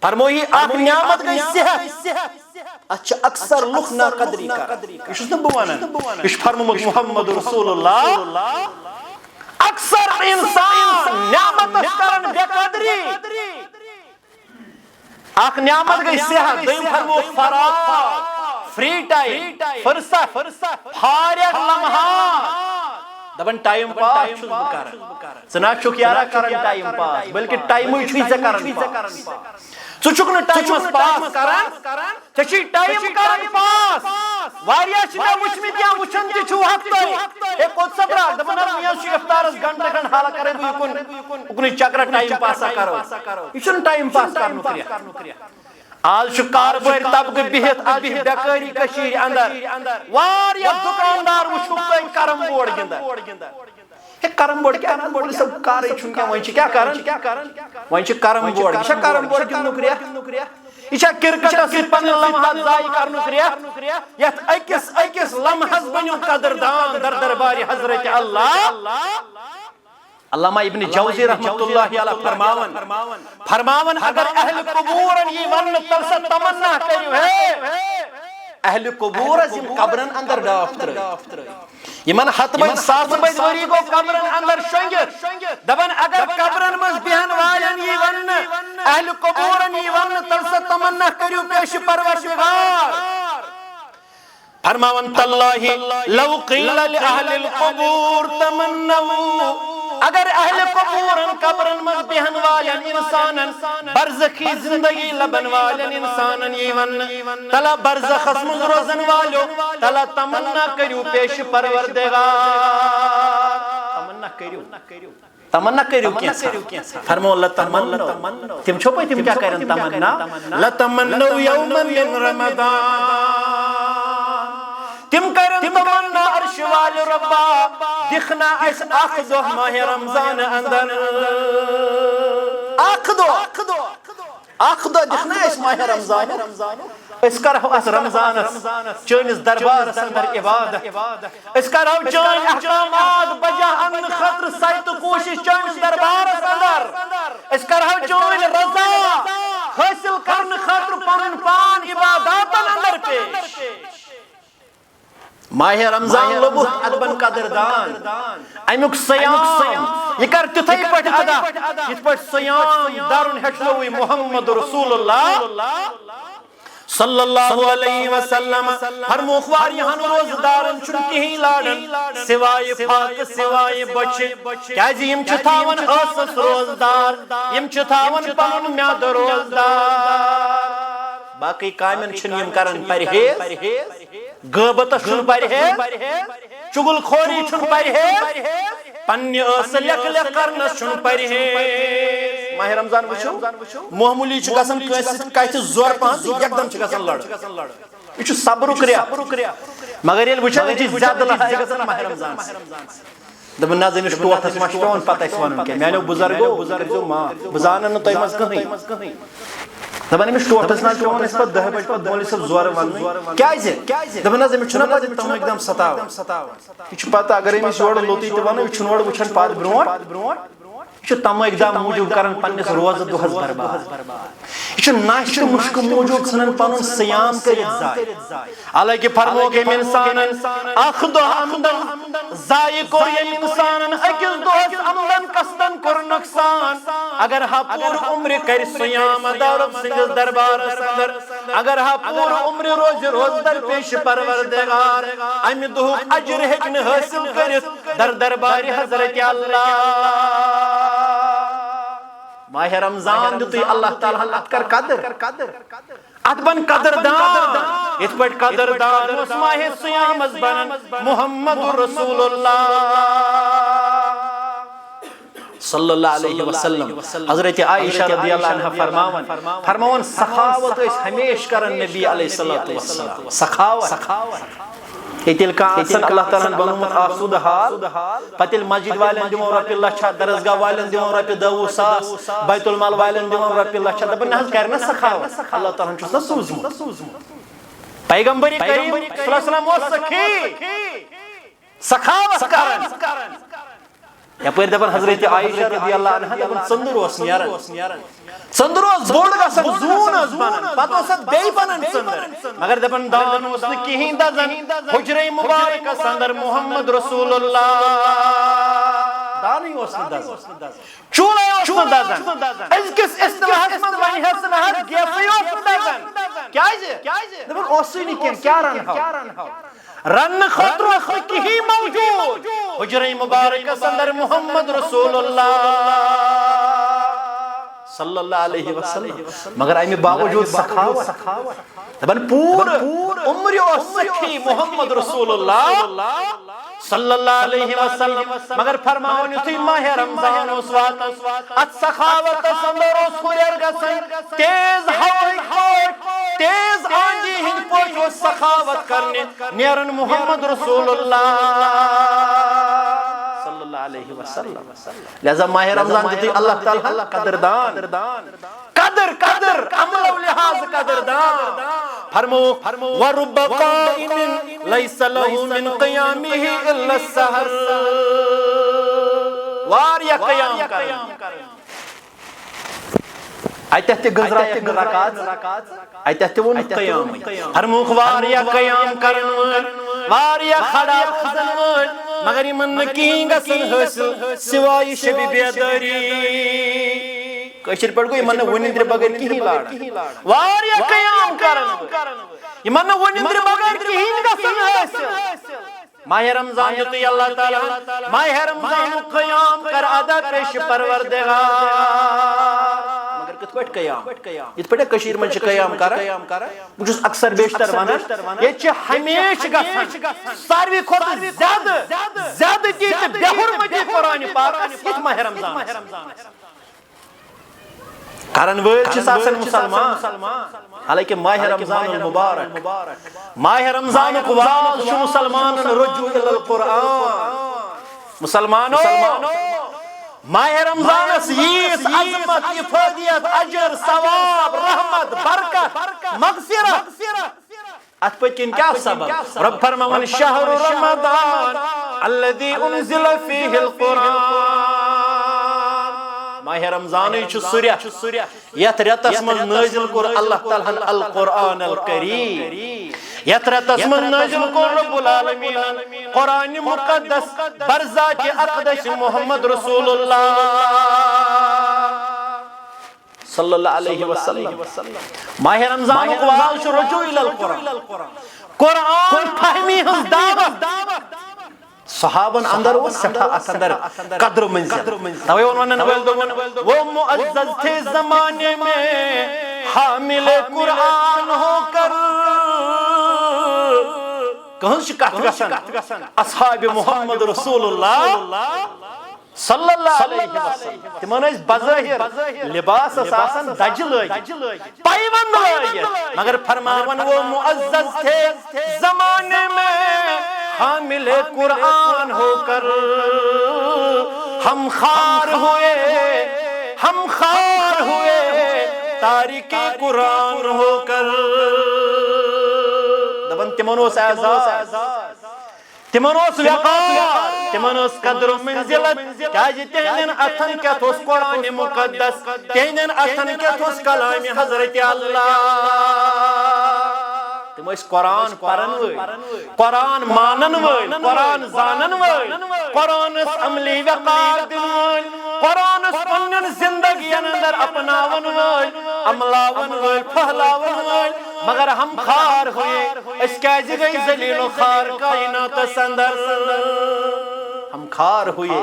فرمو یہِ اکھ نعمت گٔے صحت اتھ چھِ اکثر لُکھ ناقدری کران یہِ چھُس نہٕ بہٕ ونان یہِ چھُ فرمومُت محمد رسول اللہ اکثر انسان نعمتس کرن بے قدری اکھ نعمت گئی صحت دویم فرموکھ فراغ فری ٹائم فرصت فارغ لمحات دپان ٹائم پاس چھُس بہٕ کران ژٕ نہ چھُکھ یارا کران ٹائم پاس بلکہ ٹائمٕے چھُے ژےٚ کران پاس ژٕ چھُکھ نہٕ ٹائمس پاس کران ژےٚ چھُے ٹائم کران پاس واریاہ چھِ مےٚ وٕچھمٕتۍ یا وٕچھان تہِ چھُو ہفتَے ہے کوٚت سا درٛاکھ دپان حظ مےٚ حظ چھُ اِفطارس گنٹہٕ کھنٛڈ حالا کرے بہٕ اُکنُے چکرا ٹائم پاسا کرو یہِ چھُنہٕ ٹائم پاس کرنُک رٮ۪تھ آز چھُ کاربٲرۍ طبقہٕ بِہِتھ آز چھِ بےٚقٲری کٔشیٖرِ اندر واریاہ دُکاندار وٕچھُکھ تۄہہِ کرم بورڈ گِنٛدان ہے کرم بورڈ کیٛاہ مولوی صٲب کارٕے چھُنہٕ کینٛہہ وۄنۍ چھِ کیٛاہ کران وۄنۍ چھِ کرم بورڈ یہِ چھا کرم بورڈ گِنٛدنُک رٮ۪تھ یہِ چھا کرکٹس سۭتۍ پنٕنۍ لمحات ضایع کرنُک رٮ۪تھ یتھ أکِس لمحس بٔنِو قدردان در دربارِ حضرت اللہ علامہ ابن جوزی رحمۃ اللہ علیہ فرماون اگر اہل قبورن یہ ون تلسا تمنا کریو ہے اہل قبورس یم قبرن اندر ڈاف ترٲیِتھ یمن ہتھ بٔدۍ ساسہٕ بٔدۍ ؤری گوٚو قبرن اندر شۄنگِتھ دپان اگر قبرن منٛز بیہن والٮ۪ن یی وننہٕ اہل قبورن یی وننہٕ تلسا تمنا کریو پیش پروردگار فرماون تاللہ لو قیل لأہل القبور تمنوا اگر اہل قبورن قبرن مز بیہن والن انسانن برزخی زندگی لبن والن انسانن یہ ون تلا برزخس مز روزن والو تلا تمنا کریو پیش پروردگار تمنا کریو کیسا فرمو لتمنو تم چھو پہ تم کیا کرن تمنا لتمنو یوما من رمضان تم کرن تمنا عرش وال ربا دکھنا اس اخ دو ماہ رمضان اندر اخ دو دکھنا اس ماہ رمضان اس کرو اس رمضان چونس دربار اندر عبادت اس کرو چون احکامات بجا ان خطر سایت کوشش چونس دربار اندر اس کرو چون رضا حاصل کرن خطر پن پان عبادات اندر پیش ماہ رمضان لبوت ادبن قدردان امیک سیام یہ کر تتھے پٹ ادا یت پٹ سیام دارن ہٹلوی محمد رسول اللہ صلی اللہ علیہ وسلم فرموکھ واریاہن روزدارن چھن کہیں لاڑن سوائے پاک سوائے بچ کیازِ یم چھ تھاون ٲسس روزدار یم چھ تھاون پنن میاد روزدار باقی کامن چھن یم کرن پرہیز غیبتس چھن پرہیز چغل خوری چھن پرہیز پنہ ٲس لیکھ لیکھ کرنس چھن پرہیز ماہ رمضان وچھو معمولی چھ گژھان کٲنٛسہِ کتھِ زور پہن یکدم چھ گژھان لڑ یہ چھ صبرُک رٮ۪تھ مگر ییٚلہِ وٕچھان یہِ چھِ زیادٕ لڑٲے گژھان ماہ رمضان دپان نہ أمِس ٹوٹھس ما چھُ پیوان پتہ اَسہِ وَنُن کینٛہہ میانیو بُزرگو بُزرگو معاف بہٕ زانن نہٕ تۄہہِ منٛز کٕہٕنۍ دپان أمِس ٹوٹھس نہ پیوان اَسہِ پتہٕ 10 بجہِ پتہٕ مولوی صٲب زورٕ وَنُن کیازِ دپان حظ أمِس چھُنہ پتہٕ تِم اکدم ستاوان یہِ چھُ پتہٕ اگر أمِس یورٕ لوٚتُے تہِ وَنو یہِ چھُنہٕ اورٕ وٕچھان پتہٕ برونٛٹھ یہ چھُ تم اقدام موجود کران پننس روزٕ دۄہس برباد یہ چھُ ناشتہٕ مُشکہٕ موجود ژھٕنان پنُن سیام کٔرِتھ ضایع حالانکہ فرموکھ أمۍ انسانن اکھ دۄہ آمدن ضایع کوٚر ییٚمۍ انسانن أکِس دۄہس آمدن قصدن کوٚر نۄقصان اگر ہا پوٗرٕ عمرِ کرِ سیام ادا رۄب سٕنٛدِس دربارس اندر اگر ہا پور عمر روز روز در پیش پروردگار امہ دہک اجر ہیکن حاصل کرت در دربار حضرت اللہ ماہ رمضان دیتی اللہ تعالیٰ ات کر قدر ات بن قدردان ات پٹ قدردان اس ماہ سیام از بنن محمد رسول اللہ صلی اللہ علیہ وسلم حضرت عائشہ رضی اللہ عنہ فرماون سخاوت اس ہمیش کرن نبی علیہ السلام سخاوت یتیل کانسن اللہ تعالیٰ بنومت آسود حال پتیل مسجد والن دمو رۄپیہِ لچھ درسگاہ والن دمو رۄپیہِ 20,000 بیت المال والن دمو رۄپیہِ لچھ دپن نہ حظ کر نہ سخاوت اللہ تعالیٰ چھُس نہ سوٗزمُت پیغمبر کریم صلی اللہ علیہ وسلم اوس سخی سخاوت کرن یپٲرۍ دپن حضرت عائشہ رضی اللہ عنہ دپن ژٔنٛدٕر اوس نیران ژٔنٛدٕر اوس بوٚڑ گژھان زوٗن ٲس بنان پتہٕ اوس اتھ بیٚیہِ بنان ژٔنٛدٕر مگر دپن دان اوس نہٕ کِہیٖنۍ دزان حجرے مبارکس اندر محمد رسول اللہ دانٕے اوس نہٕ دزان چوٗلے اوس نہٕ دزان أزکِس اصطلاحس منٛز ونہِ ہس نہٕ حظ گیسٕے اوس نہٕ دزان کیازِ دپن اوسُے نہٕ کینٛہہ کیٛاہ رنہو رن خطر کی موجود حجرے مبارکس اندر محمد رسول اللہ صلی اللہ علیہ وسلم مگر امہ باوجود سخاوت دپن پور عمر اوس سخی محمد رسول اللہ صلی اللہ علیہ وسلم مگر فرماون یتھُے ماہ رمضان اوس واتان ات سخاوتس اندر اوس ہُریر گژھان تیز ہوہٕکۍ پٲٹھۍ تیز آندھی ہٕنٛدۍ پٲٹھۍ اوس سخاوت کرنہِ نیرن محمد رسول اللہ صلی اللہ علیہ وسلم لہذا ماہ رمضان دیتی اللہ تعالیٰ قدردان قدر عمل و لحاظ قدردان فرمو وَرُبَّ قَائِمٍ لَيْسَ لَهُ مِنْ قِيَامِهِ إِلَّا السَّحَرُ واریا قیام کرن اتہ تہ گزرایت رکعت اتہ تہ ون قیام فرموک واریا قیام کرن واریا کھڑا روزن وٲلۍ مگر یمن نہٕ کِہیٖنۍ گژھن حٲصِل سوائے شبِ بیدٲری کٲشِر پٲٹھۍ گوٚو یمن نہٕ وٕنِنٛدرِ بغٲر کِہیٖنۍ لاران واریا قیام کرن یمن نہٕ وٕنِنٛدرِ بغٲر کِہیٖنۍ گژھن حٲصِل ماہ رمضان دیُتُے اللہ تعالیٰ ماہ رمضانُک قیام کر ادا پیش پروردگار مگر کِتھ پٲٹھۍ قیام یِتھ پٲٹھۍ کٔشیٖرِ منٛز چھِ قیام کران بہٕ چھُس اکثر بیشتر ونان ییٚتہِ چھِ ہمیشہِ گژھان ساروی کھۄتہٕ زیادٕتی تہٕ بے حُرمتی قرآنِ پاکس یِتھ ماہ رمضانس کرن وٲلۍ چھِس آسان مُسلمان حالانکہ ماہ رمضان المبارک ماہ رمضانُک واز چھُ مُسلمانن رجوع الی القرآن مسلمانو ماہ رمضانس ییٖژ عظمت افادیت اجر ثواب رحمت برکت مغفرت ات پٔتۍ کِنۍ کیٛاہ سبب رب فرماون شہر رمضان الذی انزل فیہ القرآن ماہ رمضانٕے چھُ سُہ رٮ۪تھ یتھ رٮ۪تس منٛز نٲزِل کوٚر اللہ تعالیٰ ہن القرآن الکریم یتھ رٮ۪تس منٛز نٲزِل کوٚر رب العالمیٖنن قرآنِ مقدس برذاتِ اقدس محمد رسول اللہ صلی اللہ علیہ وسلم ماہ رمضانُک واز چھُ رجوع الی القرآن قرآن فہمی ہٕنٛز دعوت صحابن اندر وہ سٹھا اندر قدر منزل توے ونن وہ معزز تھے زمانے میں حامل قرآن ہو کر کہن کت گژھن اصحاب محمد رسول اللہ صلی اللہ علیہ وسلم تمن ٲسۍ بظٲہر لباس آسان دجہِ لٲگِتھ پیوند لٲگِتھ مگر فرماون وہ معزز تھے زمانے میں حامل قرآن ہو کر ہم خار ہوئے تارک قرآن ہو کر دپن تمن اوس اعزاز تمن اوس وقار تمن اوس قدر و منزلت کیازِ تہندین اتھن کیتھ اوس قرآن مقدس تہندین اتھن کیتھ اوس کلام حضرت اللہ تم ٲسۍ قرآن پرن وٲلۍ قرآن مانن وٲلۍ قرآن زانن وٲلۍ قرآنس عملی وقار دِنہٕ وٲلۍ قرآنس پننٮ۪ن زندگین اندر اپناون وٲلۍ عملاون وٲلۍ پھہلاون وٲلۍ مگر ہم خار ہوئے اس کیز گئی ذلیل و خار کائنات سندر ہم خار ہوئے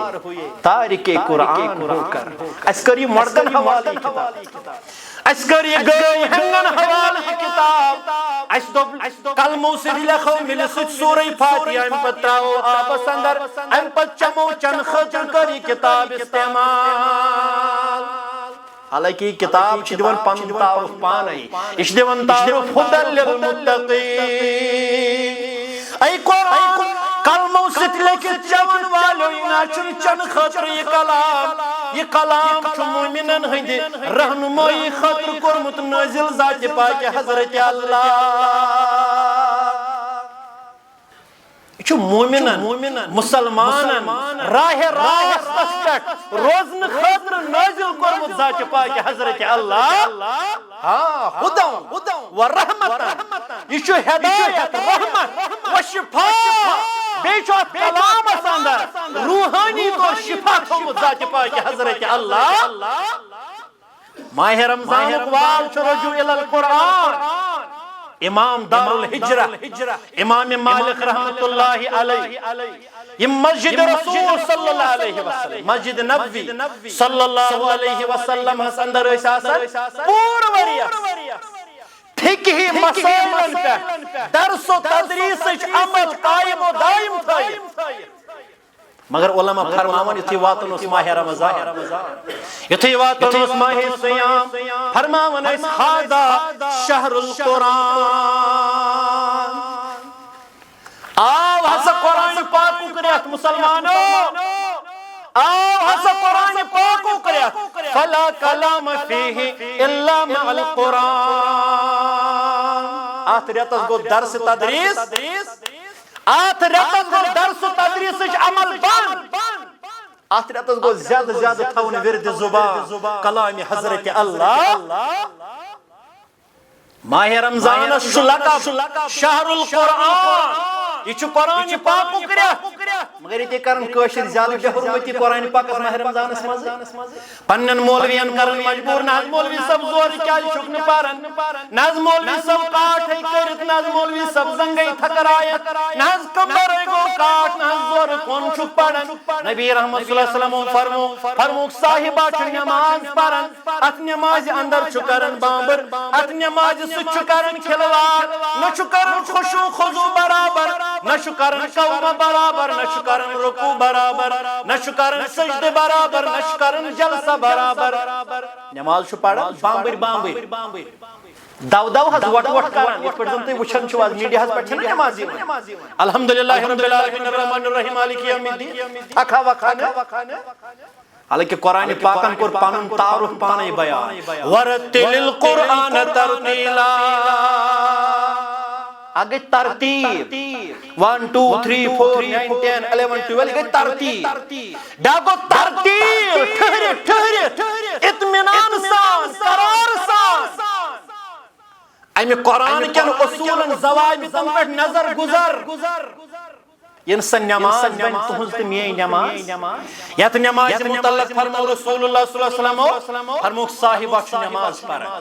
تارک قرآن ہو کر اس کر یہ مردن حوالی کتاب اس کر یہ گئی ہنگن حوالی کتاب اس دو کلموں سے لکھو مل سچ سورہ فاتحہ ام پتراؤ آب سندر ام پت چمو چن خطر کری کتاب استعمال حالانکہ یہ کتاب چھ دیون پن تعارف پانے اش دیون تعارف ہدل للمتقین اے قرآن کلموں سے لکھت چون والو ناچن چن خطر یہ کلام چھ مومنن ہند رہنمائی خطر کرمت نازل ذات پاک حضرت اللہ یہ مومنن مسلمانن راہ راستس پہ روزن خطر نازل کرمت ذات پاک حضرت اللہ ہدن و رحمتن یہ ہدایت رحمت و شفا بیچو کلام اندر روحانی طور شفا تھومت ذات پاک حضرت اللہ ماہ رمضان اقوال چھ رجوع الی القرآن امام دار الحجرہ امام مالک رحمت اللہ علیہ یہ مسجد رسول صلی اللہ علیہ وسلم مسجد نبوی صلی اللہ علیہ وسلم اندر آسان پور وریس فقہی مسائلن پہ درس و تدریس عمل قائم و دائم تھائی مگر علماء فرماون یتھی واتن اس ماہ رمضان یتھی واتن اس ماہ سیام فرماون اس ہذا شہر القرآن آو ہسا قرآن پاک کریت مسلمانوں آو ہسا قرآن پاک کریت فلا کلام فیہ الا مع القرآن آت ریتس گو درس تدریس آت ریتس گو درس تدریس عمل بند آت ریتس گو زیادہ زیادہ تھون ورد زبان کلام حضرت اللہ ماہ رمضان شلقب شہر القرآن یہ چھو قرآن پاک کریت مگر یہ کرن کوشش زیادہ بے حرمتی قرآن پاک ماہ رمضان مز پنن مولوین کرن مجبور ناز مولوی سب زور کیا شکن پارن ناز مولوی سب کاٹ ہے کرت ناز مولوی سب زنگئی تھکر آیت ناز کمبر گو کاٹ ناز زور کون چھک پڑن نبی رحمت صلی اللہ علیہ وسلم فرموک صاحبہ چھو نماز پارن ات نماز اندر چھکرن بامبر ات نماز سے چھکرن کھلوار نہ چھکرن خوشو خضو برابر نہ شکرن قوم برابر نہ شکرن رکوع برابر نہ شکرن سجد برابر نہ شکرن جلسہ برابر نماز چھو پڑھا بامبر دو دو حض وٹ وٹ کرن اس پر زمتے وچھن چھو آز میڈیا حض پر چھنا نمازی الحمدللہ رب العالمین الرحمن الرحیم مالک یوم الدین تھکا وکھانے حالانکہ قرآن پاکن کو پانن تعارف پانے بیان ورتل القرآن ترتیلا آگے ترتیب 1 2 3 4 9 10 11 12 گئی ترتیب ڈاگو ترتیب ٹھہرے اطمینان سان قرار سان امی قرآن کن اصولاً ضوابطن پر نظر گزر انسان نماز بین تہنز تمہیں نماز یت نماز متعلق فرمو رسول اللہ صلی اللہ علیہ وسلم فرموک صاحبہ چھو نماز پڑھا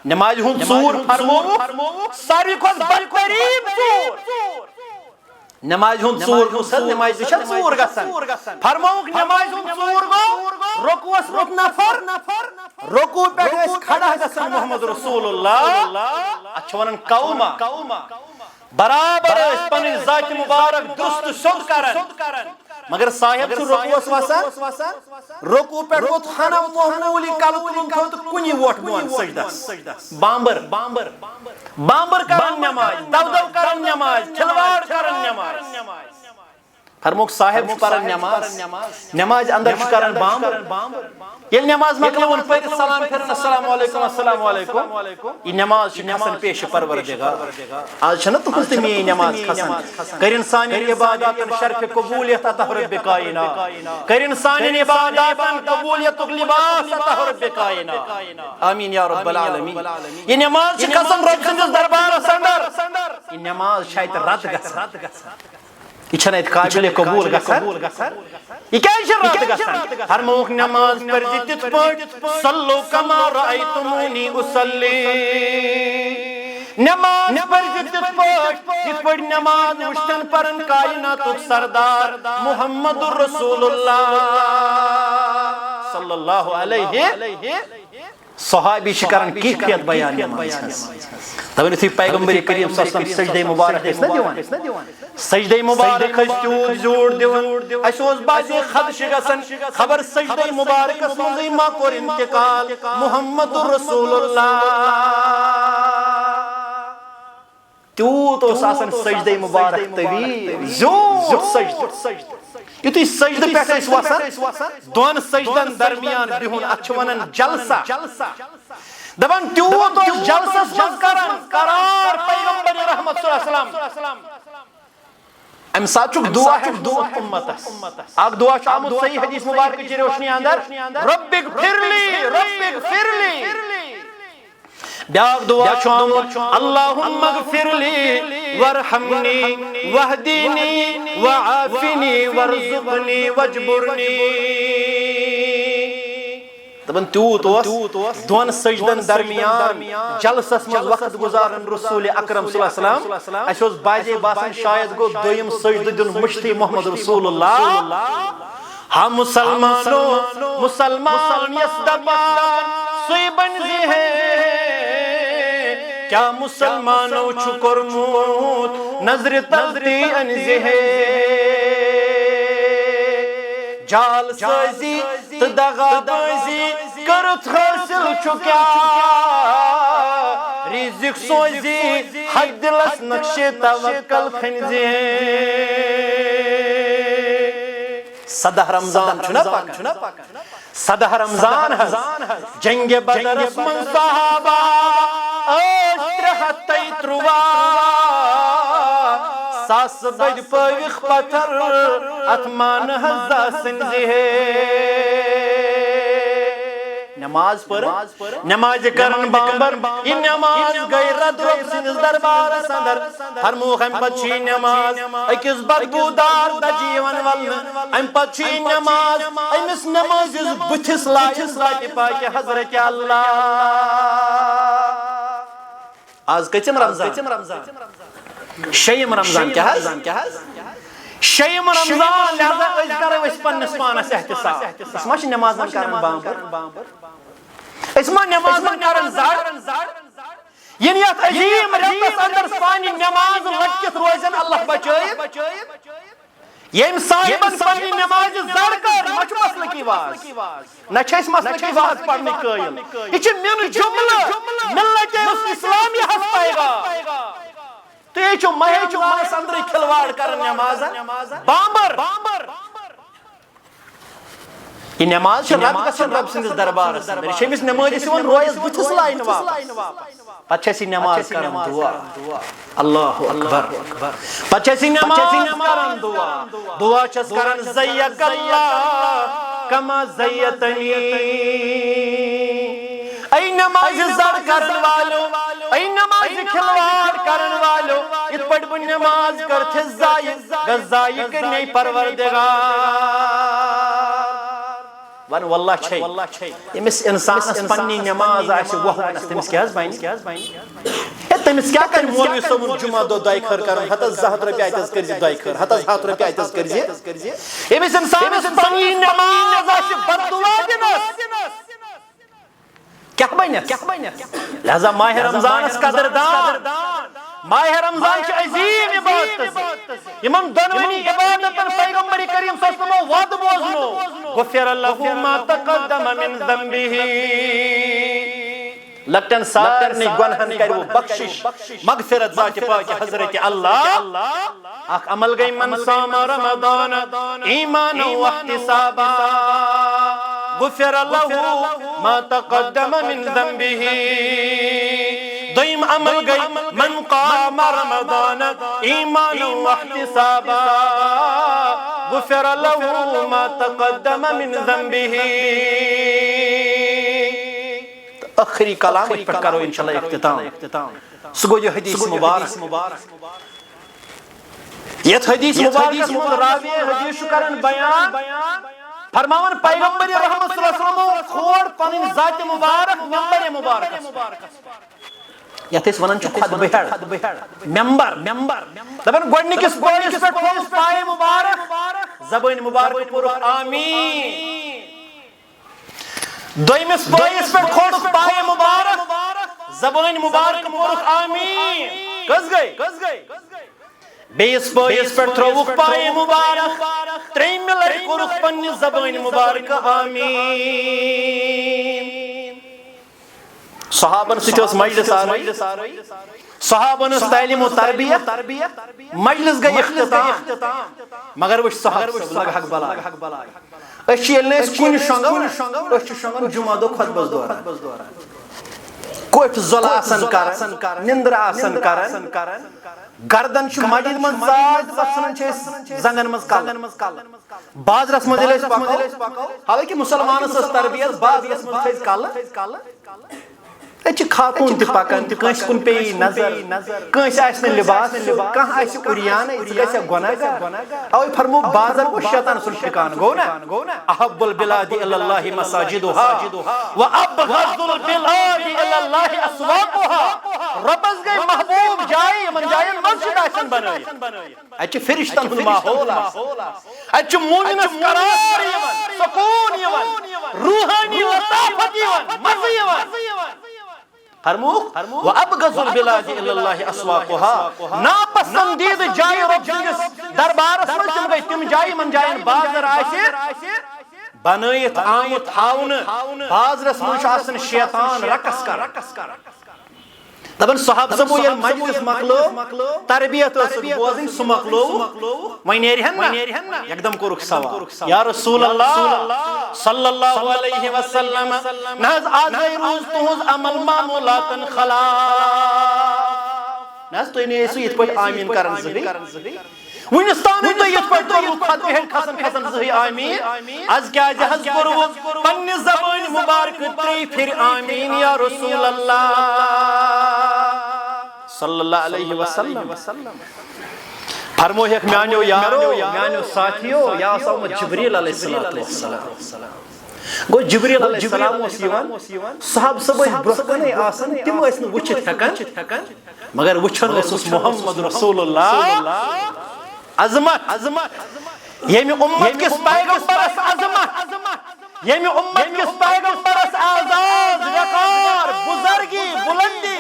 نماز ہون ژور فرموک ساری کھوت بدترین ژور نماز ہون ژور نماز چھن ژور گژھان فرموک نماز ہون ژور گو رکوعس رک نفر رکوع پہ گژھِ کھڑا گژھان محمد رسول اللہ اتھ چھِ ونان قوما برابر اس پنن ذات مبارک درست سود کرن مگر صاحب چھو رکوعس وسان رکوع پہ گوت ہنا معمولی کلکلن تھوت کنی ووٹ بون سجدس بامبر کرن نماز دو کرن نماز کھلواڑ کرن نماز فرموک صاحب پرن نماز اندر چھ کرن بامبر یل نماز مکلون پہ سلام پھرن السلام علیکم یہ نماز چھ کھسن پیش پروردگار آج چھنا تو کس تمی نماز کھسن کر انسان عبادات شرف قبولیت عطا رب کائنات کر انسان عبادات قبولیت لباس عطا رب کائنات آمین یا رب العالمین یہ نماز چھ کھسن رب سندس دربار اندر یہ نماز شاید رد گژھان یہ چھنا ایت قابل قبول گژھان یہ کیا شرط گژھان فرموک نماز پرزی تتھ پٲٹھۍ صلو کما رأیتمونی اصلی نماز پرزِ تِتھ پٲٹھۍ یِتھ پٲٹھۍ نماز وٕچھتن پرن کائناتُک سردار محمد رسول اللہ صلی اللہ علیہ صحابی چھ کران کیفیت بیان نماز ہنٛز دپان یُتھُے پیغمبر کریم صلی اللہ علیہ وسلم سجدے مبارک ٲسۍ نا دِوان سجدے مبارک ٲسۍ تیوٗت زیوٗٹھ دِوان اسہِ اوس باسے خدشہِ گژھان خبر سجدے مبارکس منٛزٕے ما کوٚر انتقال محمد رسول اللہ تیوٗت اوس آسان سجدے مبارک طویل زیوٗٹھ سجدٕ یُتھُے سجدٕ پٮ۪ٹھ ٲسۍ وسان دۄن سجدن درمیان بِہُن اتھ چھِ ونان جلسہ دپان تیوٗت اوس جلسس منٛز کران قرار پیغمبر رحمت صلی اللہ علیہ وسلم امہِ ساتہٕ چھُکھ دعا ہیٚتھ دِیُت اُمتس اکھ دعا چھُ آمُت صحیح حدیث مبارکٕچ روشنی اندر رب اغفر لی بیاکھ دعا چھُ آمُت اللہم اغفر لی وارحمنی واہدینی وعافنی وارزقنی واجبرنی دپان تیوٗت اوس دۄن سجدن درمیان جلسس منٛز وقت گزارن رسول اکرم صلی اللہ علیہ وسلم اسہِ اوس باسے باسان شاید گوٚو دوٚیِم سجدٕ دیُن مٔشتھٕے محمد رسول اللہ ہم مسلمان یس دپان سُے بنزِ ہے کیا مسلمانو چھُ کوٚرمُت نظرِ تل تی أنزِ ہے جال سٲزی تہٕ دغا بٲزی کٔرٕتھ حٲصِل چھُ کیٛاہ رزق سوزی حق دلس نقشے توکل کھنزِ سدہ رمضان چھُنا پکان سدہ رمضان حظ جنگِ بدرس منٛز صحابہ ٲسۍ 313 ساس بٔڑۍ پٲوِکھ پتھر اتھ مان حظ آسن نماز پر نماز کرن بامبر یہ نماز گئی رد رب سندس دربارس اندر فرموک ام پت چھی نماز اکس بدبودار دجیون ولن ام پت چھی نماز امس نماز بتھس لائس راتی پاک حضرت اللہ آز کچم رمضان شیم رمضان کیا حض شیم رمضان لہذا اس کرو اس پنس پانس احتساب اس ما چھ نمازن کرن بامبر اس ما نمازن کرن زڑ یعنی ات عظیم رتس اندر سانی نماز لٹکت روزن اللہ بچائے یم صاحبن پنی نماز زڑ کر ما چھ مسلہ کی واز نہ چھ اس مسلہ کی واز پڑھنے قائل یہ چھ من جملہ ملت اسلامی ہس پائے گا تو یہ چھو مہے چھو ماس اندری کھلواڑ کرن نمازن بامبر یہ نماز چھو رب کسن رب سندس دربار سندر شمیس نمازی سیون رویس بتھس لائن واپس پچھسی نماز کرن دعا اللہ اکبر پچھسی نماز کرن دعا چھس کرن زیک اللہ کما زیتنی ای نماز زڑ کرن والو ای نماز کھلواڑ کرن والو ات پڑ بن نماز کرتے زائی کرنے پروردگار ون واللہ چھے امس انسان اس پنی نماز آئیسی وحونس تمس کیا بائنی تمس کیا کر مولوی صبح جمعہ دو دائی خر کرن حتی 10 رپی آئیتز کرزی دائی خر حتی 7 رپی آئیتز کرزی امس انسان اس پنی نماز آئیسی بددعا دنس کیا بائنیت لہذا ماہ رمضان اس قدردان ماہ رمضان چھ عظیم عبادت یمن دنونی عبادت پیغمبر کریم صلی اللہ علیہ وسلم وعد بوزنو غفر اللہ ما تقدم من ذنبه لکٹن سار نے گنہن کرو بخشش مغفرت ذات پاک حضرت اللہ اخ عمل گئی من صام رمضان ایمان و احتسابا غفر له ما تقدم من ذنبه دویم عمل گئی من قام رمضان ایمان و احتسابا غفر له ما تقدم من ذنبه آخری کلام پر کرو انشاءاللہ اختتام سگو جو حدیث مبارک یہ حدیث مبارک راوی حدیث کرن بیان فرماون پیغمبر رحمت صلی اللہ علیہ وسلم کھوڑ پنن ذات مبارک منبر مبارک یتھ أسۍ وَنان چھِ خۄد بہڑ ممبر دپان گۄڈنِکِس بٲیِس پٮ۪ٹھ تھوٚوُس پایہِ مُبارک زبٲنۍ مُبارک پوٚرُکھ آمیٖن دوٚیمِس بٲیِس پٮ۪ٹھ کھولُکھ پایہِ مُبارک زبٲنۍ مُبارک پوٚرُکھ آمیٖن کٔژ گٔے بیٚیِس بٲیِس پٮ۪ٹھ ترٛووُکھ پایہِ مُبارک ترٛیٚیِمہِ لٹہِ کوٚرُکھ پننہِ زبٲنۍ مُبارک آمیٖن صحابن سۭتۍ ٲس مجلس آرٲیی صحابن ٲس تعلیٖم و تربیت مجلس گٔے اختتام مگر وٕچھ صحابہٕ صٲب لگ حق بلاے أسۍ چھِ ییٚلہِ نہٕ أسۍ کُنہِ شۄنٛگو أسۍ چھِ شۄنٛگان جُمعہ دۄہ خۄطبس دوران کوٚٹھۍ زۄلہٕ آسان کران نِندٕر آسان کران گردن چھُ مسجد منٛز ژاس ژھٕنان چھِ أسۍ زنگن منٛز کلہٕ بازرس منٛز ییٚلہِ أسۍ پکو حالانکہِ مُسلمانس ٲس تربیت بازرس منٛز تھٲیِس کلہٕ أسۍ چھِ خاتوٗن تہِ پکان کٲنٛسہِ کُن پیٚیی نظر کٲنٛسہِ آسہِ نہٕ لباس کانٛہہ آسہِ عُریانٕے ژٕ گژھکھ گۄنہگار اوے فرموو بازر گوٚو شیطان سُنٛد ٹھِکانہٕ گوٚو نا احب البلاد الی اللہ مساجدها وابغض البلاد الی اللہ اسواقها رۄبس گٔے محبوٗب جایہِ یِمن جاین مسجد آسن بنٲیِتھ اتہِ چھُ فرشتن ہُنٛد ماحول آسان اتہِ چھُ مومنس قرار یِوان سکوٗن یِوان روحٲنی لطافت یِوان مزٕ یِوان فرمووُکھ وابغض البلاد الی اللہ اسواقها ناپسندیدٕ جایہِ رۄب سٕنٛدِس دربارس منٛز تِم گٔے تِم جایہِ یِمن جاین بازر آسہِ بنٲیِتھ آمُت تھاونہٕ بازرس منٛز چھُ آسان شیطان رقص کران دپان صحابہٕ صٲبو ییٚلہِ مجلس مۄکلٲو تربیت ٲسٕکھ بوزٕنۍ سُہ مۄکلووُکھ وۄنۍ نیرِہن نا یکدم کوٚرُکھ سوال یا رسول اللہ صلی اللہ علیہ وسلم نہ حظ آزے روز تُہنٛز عمل معموٗلاتن خلاف نہ حظ تُہۍ نہٕ ٲسِو یِتھ پٲٹھۍ آمیٖن کران زٕہٕے وُنِس تانٕے تُہۍ یِتھ پٲٹھۍ توٚرمُت خۄطبہِ ہیٚرِ کھسان زٕہٕے آمیٖن آز کیازِ حظ کوٚروٕ پننہِ زبٲنۍ مُبارکہٕ ترٛیٚیہِ پھِرِ آمیٖن یا رسول اللہ صلی اللہ علیہ وسلم فرموہکھ میانیو یارو میانیو ساتھیو یا اوس آمُت جبریٖل علیہ السلام گوٚو جبریٖل علیہ السلام اوس یِوان صحابہٕ صٲب ٲسۍ برٛونٛہہ کَنے آسان تِم ٲسۍ نہٕ وٕچھِتھ ہٮ۪کان مگر وٕچھان اوسُس محمد رسول اللہ عظمت ییٚمہِ اُمت کِس پیغمبرس عظمت ییٚمہِ اُمت کِس پیغمبرس اعزاز وقار بُزرگی بُلندی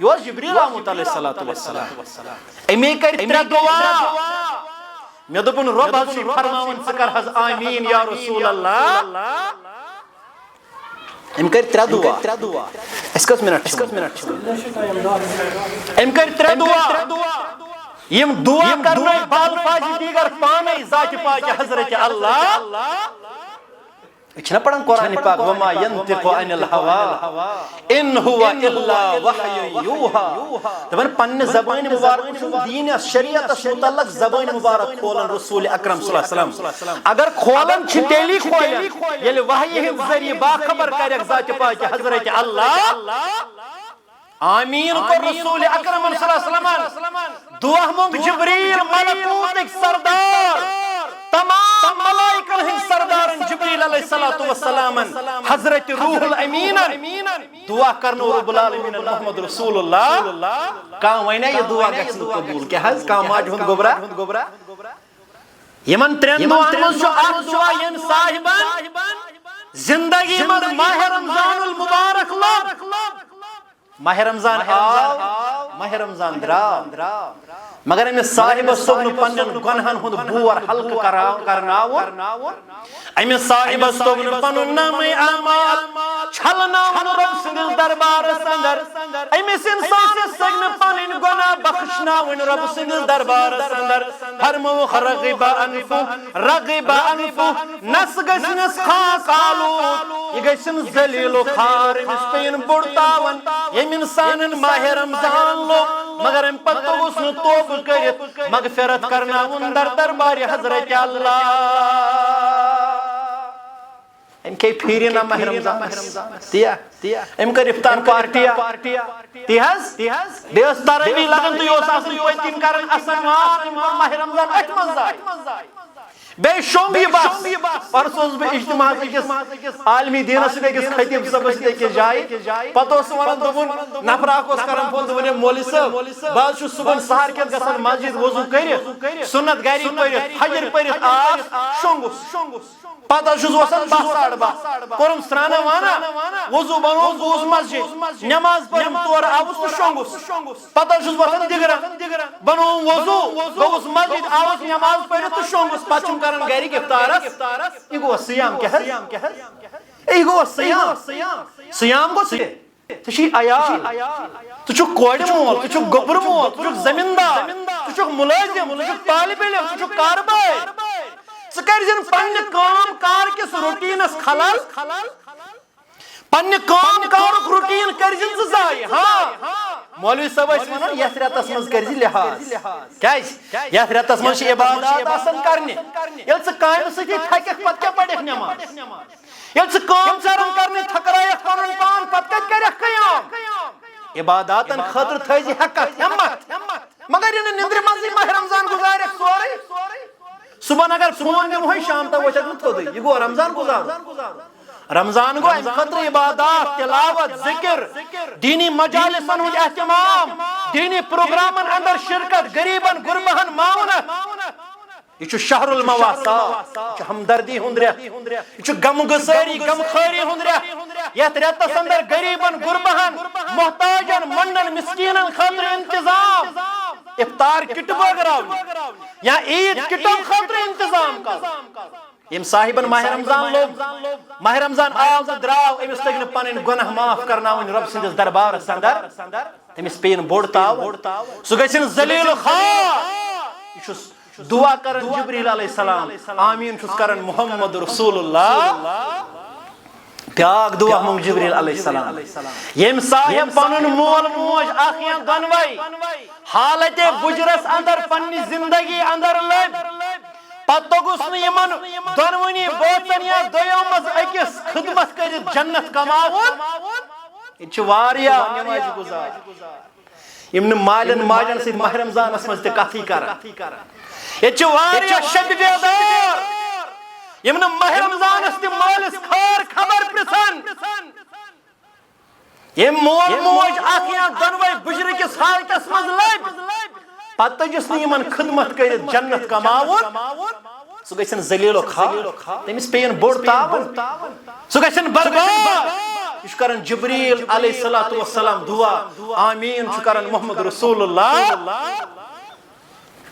یہِ اوس جبریٖل آمُت علیہ الصلوٰۃ والسلام اَمے کٔرۍ ترٛےٚ دُعا مےٚ دوٚپُن رۄب حظ چھُے فرماوان ژٕ کر حظ آمیٖن یا رسول اللہ أمۍ کٔرۍ ترٛےٚ دُعا اَسہِ کٔژ مِنٹ چھِ أمۍ کٔرۍ ترٛےٚ دُعا یِم دُعا کرنٲے بالفاظِ دیٖگر پانے ذاتِ پاکہِ حضرتِ اللہ أسۍ چھِنا پران قرآنِ پاک وما ينطق عن الهوى ان هو الا وحي يوحى دپان پننہِ زبانہِ مُبارک چھُ دیٖنس شریعتس متعلق زبانہِ مُبارک کھولان رسول اکرم صلی اللہ علیہ وسلم اگر کھولان چھِ تیٚلی کھولان ییٚلہِ وحیہِ ہِنٛدِ ذٔریعہٕ باخبر کرکھ ذاتِ پاکہِ حضرتِ اللہ آمیٖن کوٚر رسول اکرم صلی اللہ علیہ وسلم دُعا منٛگ جبریٖل ملکوٗتٕکۍ سردار تمام ملائکن ہٕنٛدۍ سردارن جبریٖل علیہ الصلوۃ والسلام حضرت روح الامینن دعا کرنو رب العالمین محمد رسول اللہ کانٛہہ وَنیا یہِ دعا گژھِ نہٕ قبوٗل کیٛاہ حظ کانٛہہ ماجہِ ہُنٛد گوبرا یِمن ترٛٮ۪ن دُعاہن منٛز چھُ اکھ دُعا ییٚمۍ صاحبن زندگی منٛز ماہِ رمضان المبارک لوٚب ماہِ رمضان آو ماہِ رمضان درٛاو مگر أمِس صاحبس توٚگ نہٕ پننٮ۪ن گۄنہن ہُنٛد بور ہلکہٕ کرناوُن أمِس صاحبس توٚگ نہٕ پنُن نامے اعمال چھلناوُن رۄب سٕنٛدِس دربارس انٛدر أمِس انسانس توٚگ نہٕ پنٕنۍ گۄناہ بخشناوٕنۍ رۄب سٕنٛدِس دربارس انٛدر فرمووُکھ رغب انفُہ نس گژھنس خاک آلوٗد یہِ گژھِن ذلیٖل و خوار أمِس پیٚیِن بوٚڑ تاوان ییٚمہِ انسانن ماہِ رمضان لوٚگ مگر امہِ پتہٕ توٚگُس نہٕ توبہٕ کٔرِتھ مغفرت کرناوُن دربارِ حضرتِ اللہ أمۍ کھیٚیہِ پھیٖرِ نا ماہِ رمضانس تِیا أمۍ کٔر اِفطار پارٹیا تی حظ بیٚیہِ ٲس تراویح لگان تہٕ یہِ اوس آسان پٔتۍ کِنۍ کران اَسن وار أمۍ کوٚر ماہِ رمضان أتھۍ منٛز ضایہِ بے شونگی بس پرسوز بہ اجتماع اکس عالمی دینس اکس خطیب صبس اکس جائے پتہ اس ونان دوپن نفر اکھ اس کران فون دوپن مولوی صاحب بعض چھ صبح سحر کیت گژھان مسجد وضو کرت سنت گری پرت فجر پرت آس شونگس پتہ چھس وسان 12:30 کورم سرانا وانا وضو بنو گوس مسجد نماز پرم تور آوس تو شونگس پتہ چھس وسان دگرن بنو وضو گوس مسجد آوس نماز پرت تو شونگس پچم کرن گری افطارس یہ گو سیام کیا یہ گو سیام گو تو چھ عیال تو چھ کوڑ مول تو چھ گوبر مول تو چھ زمیندار تو چھ ملازم تو چھ طالب علم تو چھ کاربار ژٕ کٔرزن پننہِ کٲم کار کِس روٹیٖنس خلل پننہِ کٲم کارُک روٹیٖن کٔرزن ژٕ ضایہِ ہاں مولوی صٲب ٲسۍ ونان یتھ رٮ۪تس منٛز کٔرزِ لحاظ کیازِ یتھ رٮ۪تس منٛز چھِ عبادات آسان کرنہِ ییٚلہِ ژٕ کامہِ سۭتی تھککھ پتہٕ کیٛاہ پرکھ نٮ۪ماز ییٚلہِ ژٕ کٲم ژارن کرنہِ تھکرایکھ پنُن پان پتہٕ کتہِ کرکھ قیام عباداتن خٲطرٕ تھٲیزِ ہٮ۪کتھ ہٮ۪مت مگر یہِ نہٕ نِندرِ منٛزٕے ماہ رمضان گُزارکھ سورُے صبح اگر فون دمو شام تک وچھک نا تھوڑی یہ گو رمضان گزار رمضان گو ام خطر عبادات تلاوت ذکر دینی مجالسن ہند اہتمام دینی پروگرامن اندر شرکت غریبن غربہن معاونت یہ شہر المواسات یہ ہمدردی ہند ریت یہ غم گساری غم خاری ہند ریت یت ریتس اندر غریبن غربہن محتاجن منڈن مسکینن خاطر انتظام افطار کٹ بٲگراونہِ یا عید کٹن خاطر انتظام کر یم صاحبن ماہ رمضان لوگ ماہ رمضان آو تو دراو امس تگہ پن گناہ معاف کرناون رب سندس دربارس اندر تمس پین بوڑ تاو سہ گژھن ذلیل خوار یہ چھس دعا کرن جبریل علیہ السلام آمین چھس کرن محمد رسول اللہ بیاکھ دعا مونگ جبریل علیہ السلام یم صاحب پنن مول موج اخ یا دۄنوے حالت بجرس اندر پننی زندگی اندر لب پتہ گوس نہٕ یمن دۄنوٕنی بٲژن یا دۄیو منٛز أکِس خدمت کٔرِتھ جنت کماوُن یہِ چھِ واریاہ نمازِ گزار یم نہٕ مالٮ۪ن ماجٮ۪ن سۭتۍ ماہ رمضانس منٛز تہِ کتھٕے کران ییٚتہِ چھِ واریاہ شبِ بیدار یم نہٕ ماہ رمضانس تہِ مٲلِس خٲر خبر پرژھان یم مول موج اکھ یا دۄنوے بُجرٕ کِس حالتس منٛز لٔبۍ پتہٕ تٔجِس نہٕ یمن خدمت کٔرِتھ جنت کماوُن سُہ گژھن ذلیل و خوار تٔمِس پیٚیَن بوٚڑ تاوُن سُہ گژھن برباد یہ چھُ کران جبریل علیہ الصلوۃ والسلام دعا آمین چھُ کران محمد رسول اللہ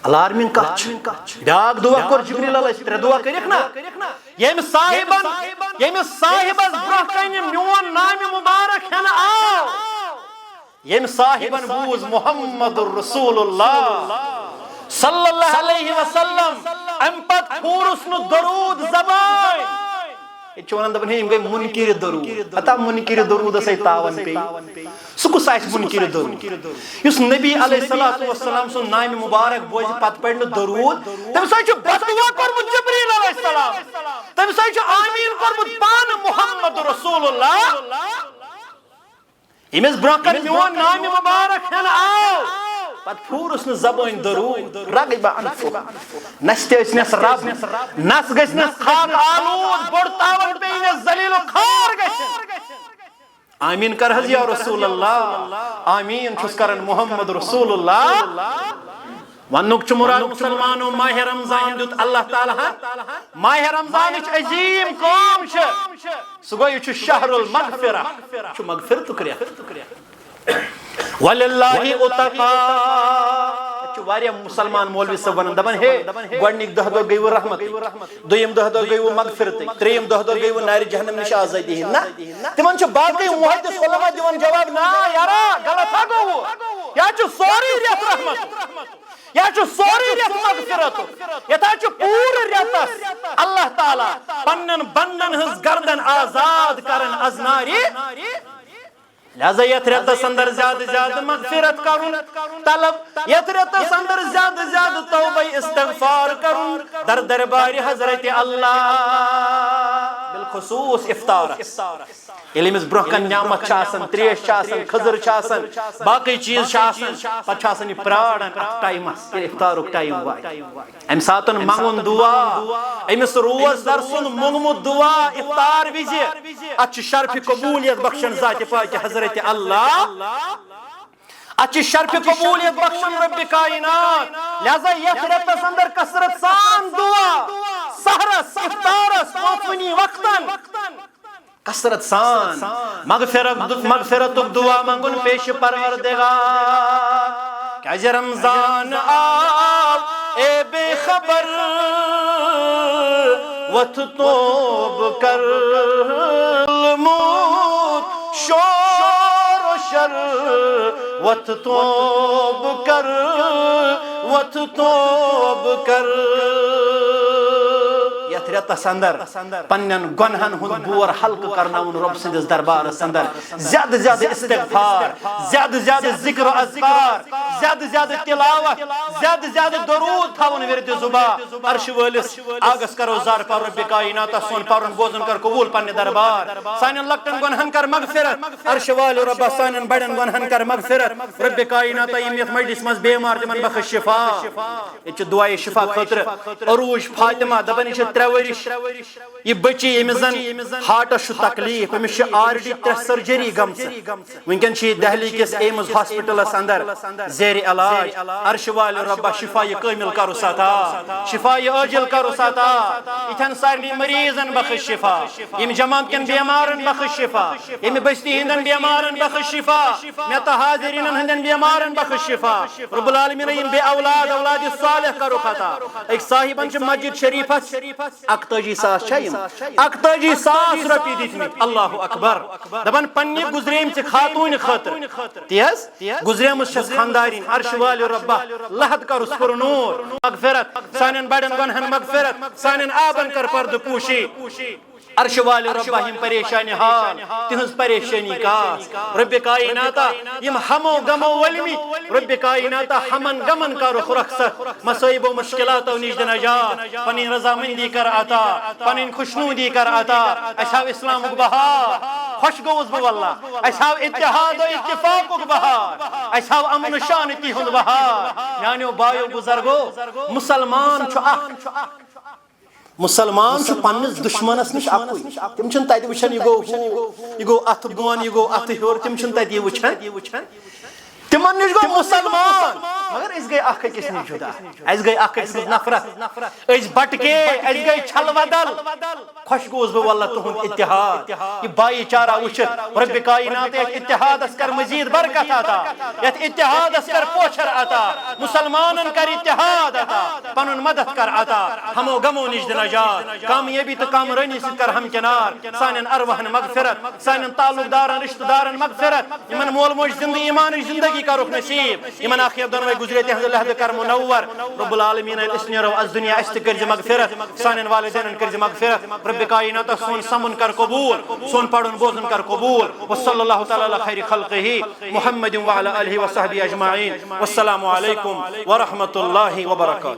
الارمنگ کتھ بیاکھ دعا کور جبریل علیہ ترٛےٚ دعا کٔرِکھ نا ییٚمہِ صاحبس برونٛہہ کنہِ میون نامہِ مُبارک ہٮ۪نہٕ آو ییٚمہِ صاحبن بوٗز محمد رسول اللہ صلی اللہ علیہ وسلم امہِ پتہٕ پھوٗرُس نہٕ درود زبان یہ ونان دپان یم گئی منکر درود اتا منکر درودس تاون پی سہ کس آس منکر درود اس نبی علیہ الصلوۃ والسلام سن نام مبارک بوز پتہ پڑھ درود تمس بددعا کورمت جبریل علیہ السلام تمس آمین کورمت پان محمد رسول اللہ یمس برونٛہہ کن میون نام مبارک ہن آو پتہ پھورس نہ زبان درود رغب انفو نس تس رب نس گژھنس خاک آلود بوڑ تاون پینس ذلیل و خوار گژھن آمین کر حض یا رسول اللہ آمین چھس کرن محمد رسول اللہ ونک چھ مراد مسلمانو ماہ رمضان دیت اللہ تعالی ماہ رمضان عظیم کام سہ گو یہ شہر المغفرہ چھ مغفرتک ریت وللہ اتقا واریاہ مسلمان مولوی صاحب ونان دپان ہے گۄڈنِکۍ دہ دۄہ گٔیوٕ رحمت دوٚیِم دہ دۄہ گٔیوٕ مغفرتٕے ترٛیٚیِم دہ دۄہ گٔیوٕ نارِ جہنم نِش آزٲدی ہِنٛدۍ نہ تِمن چھُ باقٕے محدث علما دِوان جواب نا یارا غلط ہا گوٚو یا چھُ سورُے رٮ۪تھ رحمت یا چھُ سورُے رٮ۪تھ مغفرتُک یتھا چھُ پوٗرٕ رٮ۪تس اللہ تعالیٰ پننٮ۪ن بنٛدن ہٕنٛز گردن آزاد کران از نارِ لہذا یتھ ریتس اندر زیادہ زیادہ مغفرت کرن طلب یتھ ریتس اندر زیادہ زیادہ توبہ استغفار کرن در دربار حضرت اللہ بالخصوص افطارس ییٚلہِ أمِس برونٛہہ کَنہِ نعمت چھِ آسان تریش چھِ آسان خٔزٕر چھِ آسان باقٕے چیٖز چھِ آسان پتہٕ چھُ آسان یہِ پرٛاران اَتھ ٹایمَس ییٚلہِ افطارُک ٹایم واتہِ اَمہِ ساتہٕ منٛگُن دُعا أمِس روزدر سُنٛد موٚنگمُت دُعا افطار وِزِ اَتھ چھِ شرفہِ قبوٗلیت بخشن ذاتِ پاکہِ حضرت اللہ اچھی شرف قبولیت بخشن رب کائنات لہذا یتھ رٮ۪تس اندر کثرت سان دعا سحرس افطارس پانٛژوٕنی وقتن کثرت سان مغفرتُک دعا منگُن پیش پروردگار کیازِ رمضان آو اے بے خبر وتھ توب کر موت شور و شر وتھ توب کر وتھ توب کر یتھ رٮ۪تس اندر پننٮ۪ن گۄنہن ہُنٛد بور ہلکہٕ کرناوُن رۄب سٕنٛدِس دربارس اندر زیادٕ زیادٕ استغفار زیادٕ زیادٕ ذکر و اذکار زیادٕ زیادٕ تلاوت زیادٕ زیادٕ درود تھاوُن ورد زُبا عرشہِ وٲلِس آگس کرو زار پر رب کائناتس سون پرُن بوزُن کر قبوٗل پننہِ دربار سانٮ۪ن لۄکٹٮ۪ن گۄنہن کر مغفرت عرشہِ والہِ رۄبا سانٮ۪ن بڑٮ۪ن گۄنہن کر مغفرت رب کائناتا یِم یتھ مجلس منٛز بیمار تِمن بخش شفا ییٚتہِ چھِ دُعایے شفا خٲطرٕ عروج فاطمہ دپان یہِ چھِ 3 ؤرِش یہ بچی ییٚمِس زن ہارٹس چھُ تکلیف أمِس چھِ آلریڈی 3 سرجری گٔمژٕ وٕنکٮ۪ن چھِ یہِ دہلی کِس ایمز ہاسپٹلس اندر زیر علاج عرشہِ والہِ رۄبا شفایہِ کٲمِل کرُس عطا شفایہِ عاجل کرُس عطا یِتھٮ۪ن سارنٕے مریضن بخش شفا ییٚمہِ جماعت کٮ۪ن بیمارن بخش شفا ییٚمہِ بستی ہٕنٛدٮ۪ن بیمارن بخش شفا مےٚ تہٕ حاضریٖنن ہٕنٛدٮ۪ن بیمارن بخش شفا رب العالمیٖن یِم بے اولاد اولادِ صالح کرُکھ عطا أکۍ صاحبن چھِ مسجد شریٖفس 41 ساس چھا یِم 41 ساس رۄپیہِ دِتمٕتۍ اللہ اکبر دپان پننہِ گُزریمژِ خاتوٗنہِ خٲطرٕ تی حظ گُزریمٕژ چھس خاندارِنۍ عرشہِ والہِ رۄبا لحد کرُس پُرنوٗر مغفرت سانٮ۪ن بڑٮ۪ن گۄنہن مغفرت سانٮ۪ن آبن کر پردٕ پوٗشی عرشہِ والہِ رۄبا یِم پریشانہِ حال تِہنٛز پریشٲنی کاس رب کائناتا یِم ہمو غمو ؤلمٕتۍ رب کائناتا ہمن غمن کرُکھ رۄخصت مصٲیبو مُشکلاتو نِش دِ نجات پنٕنۍ رضامندی کر عطا پنٕنۍ خوشنوٗدی کر عطا اسہِ آو اسلامُک بہار خۄش گوٚوُس بہٕ واللہ اسہِ آو اتحاد و اتفاقُک بہار اسہِ آو امن و شانتی ہُنٛد بہار میانیو بایو بُزرگو مسلمان چھُ اکھ مسلمان چھُ پننِس دُشمنس نِش اکُے تِم چھِنہٕ تتہِ وٕچھان یہِ گوٚو اتھٕ بۄن یہِ گوٚو اتھٕ ہیوٚر تِم چھِنہٕ تتہِ یہِ وٕچھان تِمن نِش گوٚو مسلمان مگر أسۍ گٔے اکھ أکِس نِش جُدا اسہِ گٔے اکھ أکِس سٕنٛز نفرت أسۍ بٹکے اسہِ گٔے چھل بدل خۄش گوٚوُس بہٕ واللہ تُہُنٛد اتحاد یہِ بایی چارہ وٕچھِتھ رب کائنات یتھ اتحادس کر مزید برکت عطا یتھ اتحادس کر پوچھر عطا مسلمانن کر اتحاد عطا پنُن مدد کر عطا ہمو غمو نِش دِ نجات کامیٲبی تہٕ کامرٲنی سۭتۍ کر ہمکنار سانٮ۪ن ارواحن مغفرت سانٮ۪ن تعلق دارن رشتہٕ دارن مغفرت یِمن مول موج زندٕ ایٖمانٕچ زندگی کرُکھ نصیب یِمن اخیب دۄنوے گُزرے تِہنٛزٕ لحدٕ کر منور رب العالمیٖن ییٚلہِ أسۍ نیرو از دُنیا اسہِ تہِ کٔرزِ مغفرت سانٮ۪ن والدینن کٔرزِ مغفرت رب کائناتا سون سمن کر قبوٗل سون پرُن بوزُن کر قبوٗل وصلی اللہ تعالیٰ علی خیر خلقہ محمد وعلی آلہ وصحبہ اجمعین والسلام علیکم ورحمۃ اللہ وبرکاتہ.